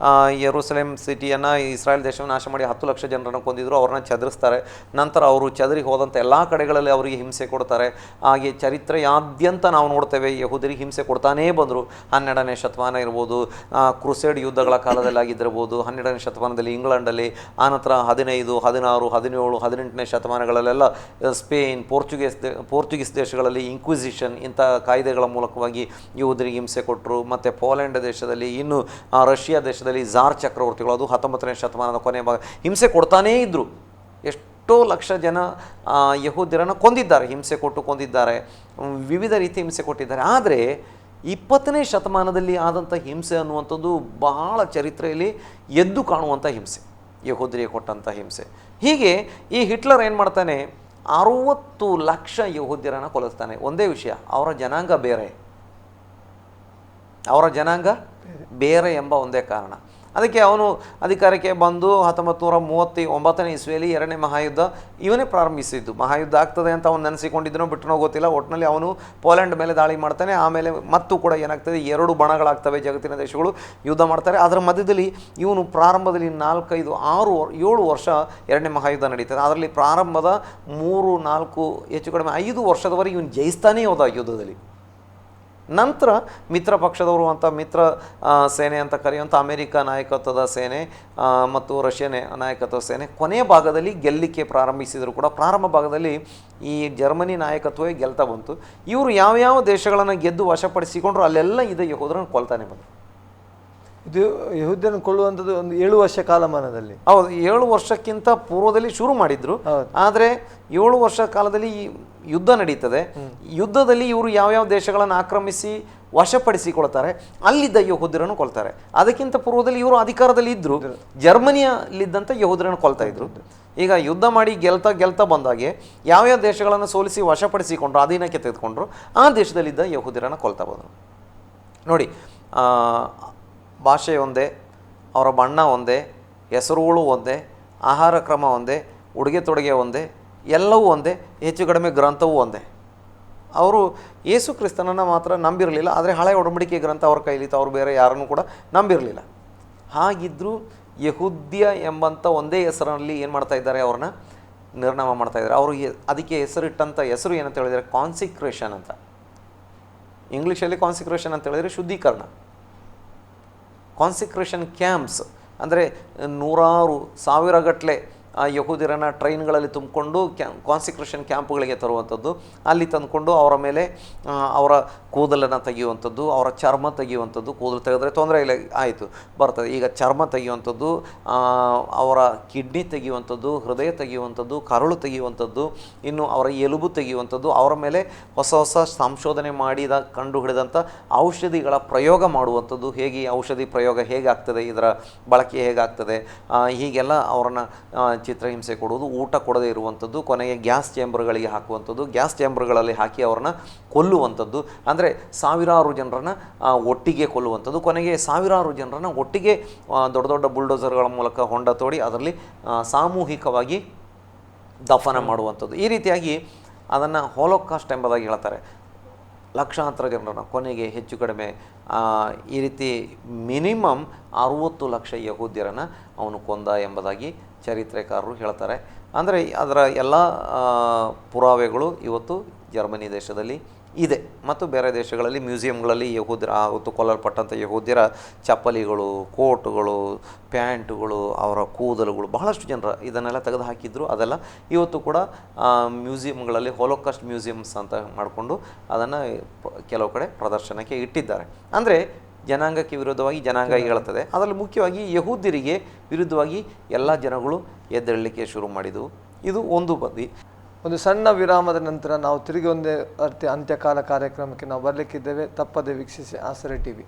ಯೆರೂಸಲೇಮ್ ಸಿಟಿಯನ್ನು, ಇಸ್ರಾಯೇಲ್ ದೇಶವನ್ನು ನಾಶ ಮಾಡಿ 10 ಲಕ್ಷ ಜನರನ್ನು ಕೊಂದಿದ್ರು. ಅವ್ರನ್ನ ಚದರಿಸ್ತಾರೆ. ನಂತರ ಅವರು ಚದರಿ ಹೋದಂಥ ಎಲ್ಲ ಕಡೆಗಳಲ್ಲಿ ಅವರಿಗೆ ಹಿಂಸೆ ಕೊಡ್ತಾರೆ. ಹಾಗೆ ಚರಿತ್ರೆಯಾದ್ಯಂತ ನಾವು ನೋಡ್ತೇವೆ, ಯಹೂದರಿಗೆ ಹಿಂಸೆ ಕೊಡ್ತಾನೇ ಬಂದರು. 12ನೇ ಶತಮಾನ ಇರ್ಬೋದು, ಕ್ರುಸೇಡ್ ಯುದ್ಧಗಳ ಕಾಲದಲ್ಲಿ ಆಗಿದ್ದಿರ್ಬೋದು, 12ನೇ ಶತಮಾನದಲ್ಲಿ ಇಂಗ್ಲೆಂಡಲ್ಲಿ, ಆನಂತರ 15, 16, 17, 18ನೇ ಶತಮಾನಗಳಲ್ಲೆಲ್ಲ ಸ್ಪೇನ್, ಪೋರ್ಚುಗೀಸ್ ದೇಶಗಳಲ್ಲಿ ಇನ್ಕ್ವಿಸಿಷನ್ ಇಂಥ ಕಾಯ್ದೆಗಳ ಮೂಲಕವಾಗಿ ಯಹೂದರಿಗೆ ಹಿಂಸೆ ಕೊಟ್ಟರು. ಮತ್ತು ಪೋಲೆಂಡ್ ದೇಶದಲ್ಲಿ, ಇನ್ನು ರಷ್ಯಾ ದೇಶದಲ್ಲಿ ಝಾರ್ ಚಕ್ರವರ್ತಿಗಳು, ಅದು 19ನೇ ಶತಮಾನದ ಕೊನೆ ಭಾಗ, ಹಿಂಸೆ ಕೊಡ್ತಾನೇ ಇದ್ದರು. ಎಷ್ಟೋ ಲಕ್ಷ ಜನ ಯಹೂದ್ಯರನ್ನು ಕೊಂದಿದ್ದಾರೆ, ಹಿಂಸೆ ಕೊಟ್ಟು ಕೊಂದಿದ್ದಾರೆ, ವಿವಿಧ ರೀತಿ ಹಿಂಸೆ ಕೊಟ್ಟಿದ್ದಾರೆ. ಆದರೆ 20ನೇ ಶತಮಾನದಲ್ಲಿ ಆದಂಥ ಹಿಂಸೆ ಅನ್ನುವಂಥದ್ದು ಬಹಳ ಚರಿತ್ರೆಯಲ್ಲಿ ಎದ್ದು ಕಾಣುವಂಥ ಹಿಂಸೆ, ಯಹೂದ್ಯರಿಗೆ ಕೊಟ್ಟಂಥ ಹಿಂಸೆ. ಹೀಗೆ ಈ ಹಿಟ್ಲರ್ ಏನು ಮಾಡ್ತಾನೆ, 60 ಲಕ್ಷ ಯಹೂದ್ಯರನ್ನು ಕೊಲ್ಲಿಸ್ತಾನೆ. ಒಂದೇ ವಿಷಯ, ಅವರ ಜನಾಂಗ ಬೇರೆ ಎಂಬ ಒಂದೇ ಕಾರಣ. ಅದಕ್ಕೆ ಅವನು ಅಧಿಕಾರಕ್ಕೆ ಬಂದು 1939ನೇ ಇಸ್ವಿಯಲ್ಲಿ 2ನೇ ಮಹಾಯುದ್ಧ ಇವನೇ ಪ್ರಾರಂಭಿಸಿದ್ದು. ಮಹಾಯುದ್ಧ ಆಗ್ತದೆ ಅಂತ ಅವನು ನೆನೆಸಿಕೊಂಡಿದ್ದನೋ ಬಿಟ್ಟನೋ ಗೊತ್ತಿಲ್ಲ. ಒಟ್ಟಿನಲ್ಲಿ ಅವನು ಪೋಲೆಂಡ್ ಮೇಲೆ ದಾಳಿ ಮಾಡ್ತಾನೆ. ಆಮೇಲೆ ಮತ್ತು ಕೂಡ ಏನಾಗ್ತದೆ, 2 ಬಣಗಳಾಗ್ತವೆ, ಜಗತ್ತಿನ ದೇಶಗಳು ಯುದ್ಧ ಮಾಡ್ತಾರೆ. ಅದರ ಮಧ್ಯದಲ್ಲಿ ಇವನು ಪ್ರಾರಂಭದಲ್ಲಿ 4, 5, 6, 7 ವರ್ಷ 2ನೇ ಮಹಾಯುದ್ಧ ನಡೀತದೆ. ಅದರಲ್ಲಿ ಪ್ರಾರಂಭದ 3, 4 ಹೆಚ್ಚು ಕಡಿಮೆ 5 ವರ್ಷದವರೆಗೆ ಇವನು ಜಯಿಸ್ತಾನೇ ಹೋದ ಯುದ್ಧದಲ್ಲಿ. ನಂತರ ಮಿತ್ರ ಪಕ್ಷದವರು ಅಂತ ಮಿತ್ರ ಸೇನೆ ಅಂತ ಕರೆಯುವಂಥ ಅಮೆರಿಕ ನಾಯಕತ್ವದ ಸೇನೆ ಮತ್ತು ರಷ್ಯನ್ ನಾಯಕತ್ವದ ಸೇನೆ ಕೊನೆಯ ಭಾಗದಲ್ಲಿ ಗೆಲ್ಲಲಿಕ್ಕೆ ಪ್ರಾರಂಭಿಸಿದರು ಕೂಡ ಪ್ರಾರಂಭ ಭಾಗದಲ್ಲಿ ಈ ಜರ್ಮನಿ ನಾಯಕತ್ವವೇ ಗೆಲ್ತಾ ಬಂತು. ಇವರು ಯಾವ್ಯಾವ ದೇಶಗಳನ್ನು ಗೆದ್ದು ವಶಪಡಿಸಿಕೊಂಡ್ರು ಅಲ್ಲೆಲ್ಲ ಇದು ಯಹೂದ್ರನ್ನು ಕೊಲ್ತಾನೆ ಬಂದರು. ಇದು ಯಹೂದ್ಯರನ್ನು ಕೊಳ್ಳುವಂಥದ್ದು ಒಂದು 7 ವರ್ಷ ಕಾಲಮಾನದಲ್ಲಿ. ಹೌದು, 7 ವರ್ಷಕ್ಕಿಂತ ಪೂರ್ವದಲ್ಲಿ ಶುರು ಮಾಡಿದ್ರು. ಆದರೆ 7 ವರ್ಷ ಕಾಲದಲ್ಲಿ ಯುದ್ಧ ನಡೀತದೆ. ಯುದ್ಧದಲ್ಲಿ ಇವರು ಯಾವ್ಯಾವ ದೇಶಗಳನ್ನು ಆಕ್ರಮಿಸಿ ವಶಪಡಿಸಿಕೊಳ್ತಾರೆ, ಅಲ್ಲಿದ್ದ ಯಹೂದ್ಯರನ್ನು ಕೊಲ್ತಾರೆ. ಅದಕ್ಕಿಂತ ಪೂರ್ವದಲ್ಲಿ ಇವರು ಅಧಿಕಾರದಲ್ಲಿ ಇದ್ದರು, ಜರ್ಮನಿಯಲ್ಲಿದ್ದಂಥ ಯಹೂದ್ಯರನ್ನು ಕೊಲ್ತಾ ಇದ್ರು. ಈಗ ಯುದ್ಧ ಮಾಡಿ ಗೆಲ್ತಾ ಬಂದಾಗೆ ಯಾವ್ಯಾವ ದೇಶಗಳನ್ನು ಸೋಲಿಸಿ ವಶಪಡಿಸಿಕೊಂಡ್ರು, ಅಧೀನಕ್ಕೆ ತೆಗೆದುಕೊಂಡ್ರು, ಆ ದೇಶದಲ್ಲಿದ್ದ ಯಹೂದ್ಯರನ್ನು ಕೊಲ್ತಾ ಬಂದರು. ನೋಡಿ, ಭಾಷೆ ಒಂದೇ, ಅವರ ಬಣ್ಣ ಒಂದೇ, ಹೆಸರುಗಳು ಒಂದೇ, ಆಹಾರ ಕ್ರಮ ಒಂದೇ, ಉಡುಗೆ ತೊಡುಗೆ ಒಂದೇ, ಎಲ್ಲವೂ ಒಂದೇ, ಹೆಚ್ಚು ಕಡಿಮೆ ಗ್ರಂಥವೂ ಒಂದೇ. ಅವರು ಯೇಸು ಕ್ರಿಸ್ತನನ್ನು ಮಾತ್ರ ನಂಬಿರಲಿಲ್ಲ, ಆದರೆ ಹಳೆ ಒಡಂಬಡಿಕೆ ಗ್ರಂಥ ಅವ್ರ ಕೈಲಿತ್ತು, ಅವರು ಬೇರೆ ಯಾರನ್ನೂ ಕೂಡ ನಂಬಿರಲಿಲ್ಲ. ಹಾಗಿದ್ದರೂ ಯಹೂದ್ಯ ಎಂಬಂಥ ಒಂದೇ ಹೆಸರಲ್ಲಿ ಏನು ಮಾಡ್ತಾ ಇದ್ದಾರೆ, ಅವ್ರನ್ನ ನಿರ್ನಾಮ ಮಾಡ್ತಾ ಇದ್ದಾರೆ. ಅವರು ಅದಕ್ಕೆ ಹೆಸರಿಟ್ಟಂಥ ಹೆಸರು ಏನಂತ ಹೇಳಿದರೆ ಕಾನ್ಸಿಕ್ರೇಷನ್ ಅಂತ. ಇಂಗ್ಲೀಷಲ್ಲಿ ಕಾನ್ಸಿಕ್ರೇಷನ್ ಅಂತ ಹೇಳಿದರೆ ಶುದ್ಧೀಕರಣ. ಕಾನ್ಸಿಕ್ರೇಷನ್ ಕ್ಯಾಂಪ್ಸ್ ಅಂದರೆ ನೂರಾರು ಸಾವಿರಗಟ್ಟಲೆ ಯಹೂದಿರನ್ನು ಟ್ರೈನ್ಗಳಲ್ಲಿ ತುಂಬಿಕೊಂಡು ಕಾನ್ಸಿಕ್ರೇಷನ್ ಕ್ಯಾಂಪ್ಗಳಿಗೆ ತರುವಂಥದ್ದು, ಅಲ್ಲಿ ತಂದುಕೊಂಡು ಅವರ ಮೇಲೆ ಅವರ ಕೂದಲನ್ನು ತೆಗೆಯುವಂಥದ್ದು, ಅವರ ಚರ್ಮ ತೆಗೆಯುವಂಥದ್ದು. ಕೂದಲು ತೆಗೆದ್ರೆ ತೊಂದರೆ ಇಲ್ಲ, ಆಯಿತು ಬರ್ತದೆ. ಈಗ ಚರ್ಮ ತೆಗೆಯುವಂಥದ್ದು, ಅವರ ಕಿಡ್ನಿ ತೆಗೆಯುವಂಥದ್ದು, ಹೃದಯ ತೆಗೆಯುವಂಥದ್ದು, ಕರುಳು ತೆಗೆಯುವಂಥದ್ದು, ಇನ್ನು ಅವರ ಎಲುಬು ತೆಗೆಯುವಂಥದ್ದು, ಅವರ ಮೇಲೆ ಹೊಸ ಹೊಸ ಸಂಶೋಧನೆ ಮಾಡಿದ ಕಂಡು ಹಿಡಿದಂಥ ಔಷಧಿಗಳ ಪ್ರಯೋಗ ಮಾಡುವಂಥದ್ದು. ಹೇಗೆ ಔಷಧಿ ಪ್ರಯೋಗ ಹೇಗಾಗ್ತದೆ, ಇದರ ಬಳಕೆ ಹೇಗಾಗ್ತದೆ, ಹೀಗೆಲ್ಲ ಅವರನ್ನು ಚಿತ್ರಹಿಂಸೆ ಕೊಡುವುದು, ಊಟ ಕೊಡದೇ ಇರುವಂಥದ್ದು, ಕೊನೆಗೆ ಗ್ಯಾಸ್ ಚೇಂಬರ್ಗಳಿಗೆ ಹಾಕುವಂಥದ್ದು, ಗ್ಯಾಸ್ ಚೇಂಬರ್ಗಳಲ್ಲಿ ಹಾಕಿ ಅವರನ್ನು ಕೊಲ್ಲುವಂಥದ್ದು. ಅಂದರೆ ಸಾವಿರಾರು ಜನರನ್ನು ಒಟ್ಟಿಗೆ ಕೊಲ್ಲುವಂಥದ್ದು, ಕೊನೆಗೆ ಸಾವಿರಾರು ಜನರನ್ನು ಒಟ್ಟಿಗೆ ದೊಡ್ಡ ದೊಡ್ಡ ಬುಲ್ಡೋಸರ್ಗಳ ಮೂಲಕ ಹೊಂಡ ತೋಡಿ ಅದರಲ್ಲಿ ಸಾಮೂಹಿಕವಾಗಿ ದಫನ ಮಾಡುವಂಥದ್ದು. ಈ ರೀತಿಯಾಗಿ ಅದನ್ನು ಹೋಲೋಕಾಸ್ಟ್ ಎಂಬುದಾಗಿ ಹೇಳ್ತಾರೆ. ಲಕ್ಷಾಂತರ ಜನರನ್ನು, ಕೊನೆಗೆ ಹೆಚ್ಚು ಕಡಿಮೆ ಈ ರೀತಿ ಮಿನಿಮಮ್ 60 ಲಕ್ಷ ಯಹೂದ್ಯರನ್ನು ಅವನು ಕೊಂದ ಎಂಬುದಾಗಿ ಚರಿತ್ರೆಕಾರರು ಹೇಳ್ತಾರೆ. ಅಂದರೆ ಅದರ ಎಲ್ಲ ಪುರಾವೆಗಳು ಇವತ್ತು ಜರ್ಮನಿ ದೇಶದಲ್ಲಿ ಇದೆ ಮತ್ತು ಬೇರೆ ದೇಶಗಳಲ್ಲಿ ಮ್ಯೂಸಿಯಂಗಳಲ್ಲಿ ಯಹೂದ್ಯರ ಅವತ್ತು ಕೊಲ್ಲಲ್ಪಟ್ಟಂಥ ಯಹೂದ್ಯರ ಚಪ್ಪಲಿಗಳು, ಕೋಟುಗಳು, ಪ್ಯಾಂಟುಗಳು, ಅವರ ಕೂದಲುಗಳು, ಬಹಳಷ್ಟು ಜನರ ಇದನ್ನೆಲ್ಲ ತೆಗೆದು ಹಾಕಿದ್ರು. ಅದೆಲ್ಲ ಇವತ್ತು ಕೂಡ ಮ್ಯೂಸಿಯಂಗಳಲ್ಲಿ ಹೋಲೋಕಾಸ್ಟ್ ಮ್ಯೂಸಿಯಮ್ಸ್ ಅಂತ ಮಾಡಿಕೊಂಡು ಅದನ್ನು ಕೆಲವು ಕಡೆ ಪ್ರದರ್ಶನಕ್ಕೆ ಇಟ್ಟಿದ್ದಾರೆ. ಅಂದರೆ ಜನಾಂಗಕ್ಕೆ ವಿರುದ್ಧವಾಗಿ ಜನಾಂಗ ಹೇಳ್ತದೆ, ಅದರಲ್ಲಿ ಮುಖ್ಯವಾಗಿ ಯಹೂದ್ಯರಿಗೆ ವಿರುದ್ಧವಾಗಿ ಎಲ್ಲ ಜನಗಳು ಎದ್ದೇಳಲಿಕ್ಕೆ ಶುರು ಮಾಡಿದವು. ಇದು ಒಂದು ಬದಿ. ಒಂದು ಸಣ್ಣ ವಿರಾಮದ ನಂತರ ನಾವು ತಿರುಗಿ ಒಂದೇ ಅಂತ್ಯಕಾಲ ಕಾರ್ಯಕ್ರಮಕ್ಕೆ ನಾವು ಬರಲಿಕ್ಕಿದ್ದೇವೆ. ತಪ್ಪದೆ ವೀಕ್ಷಿಸಿ ಆಸರೆ ಟಿವಿ.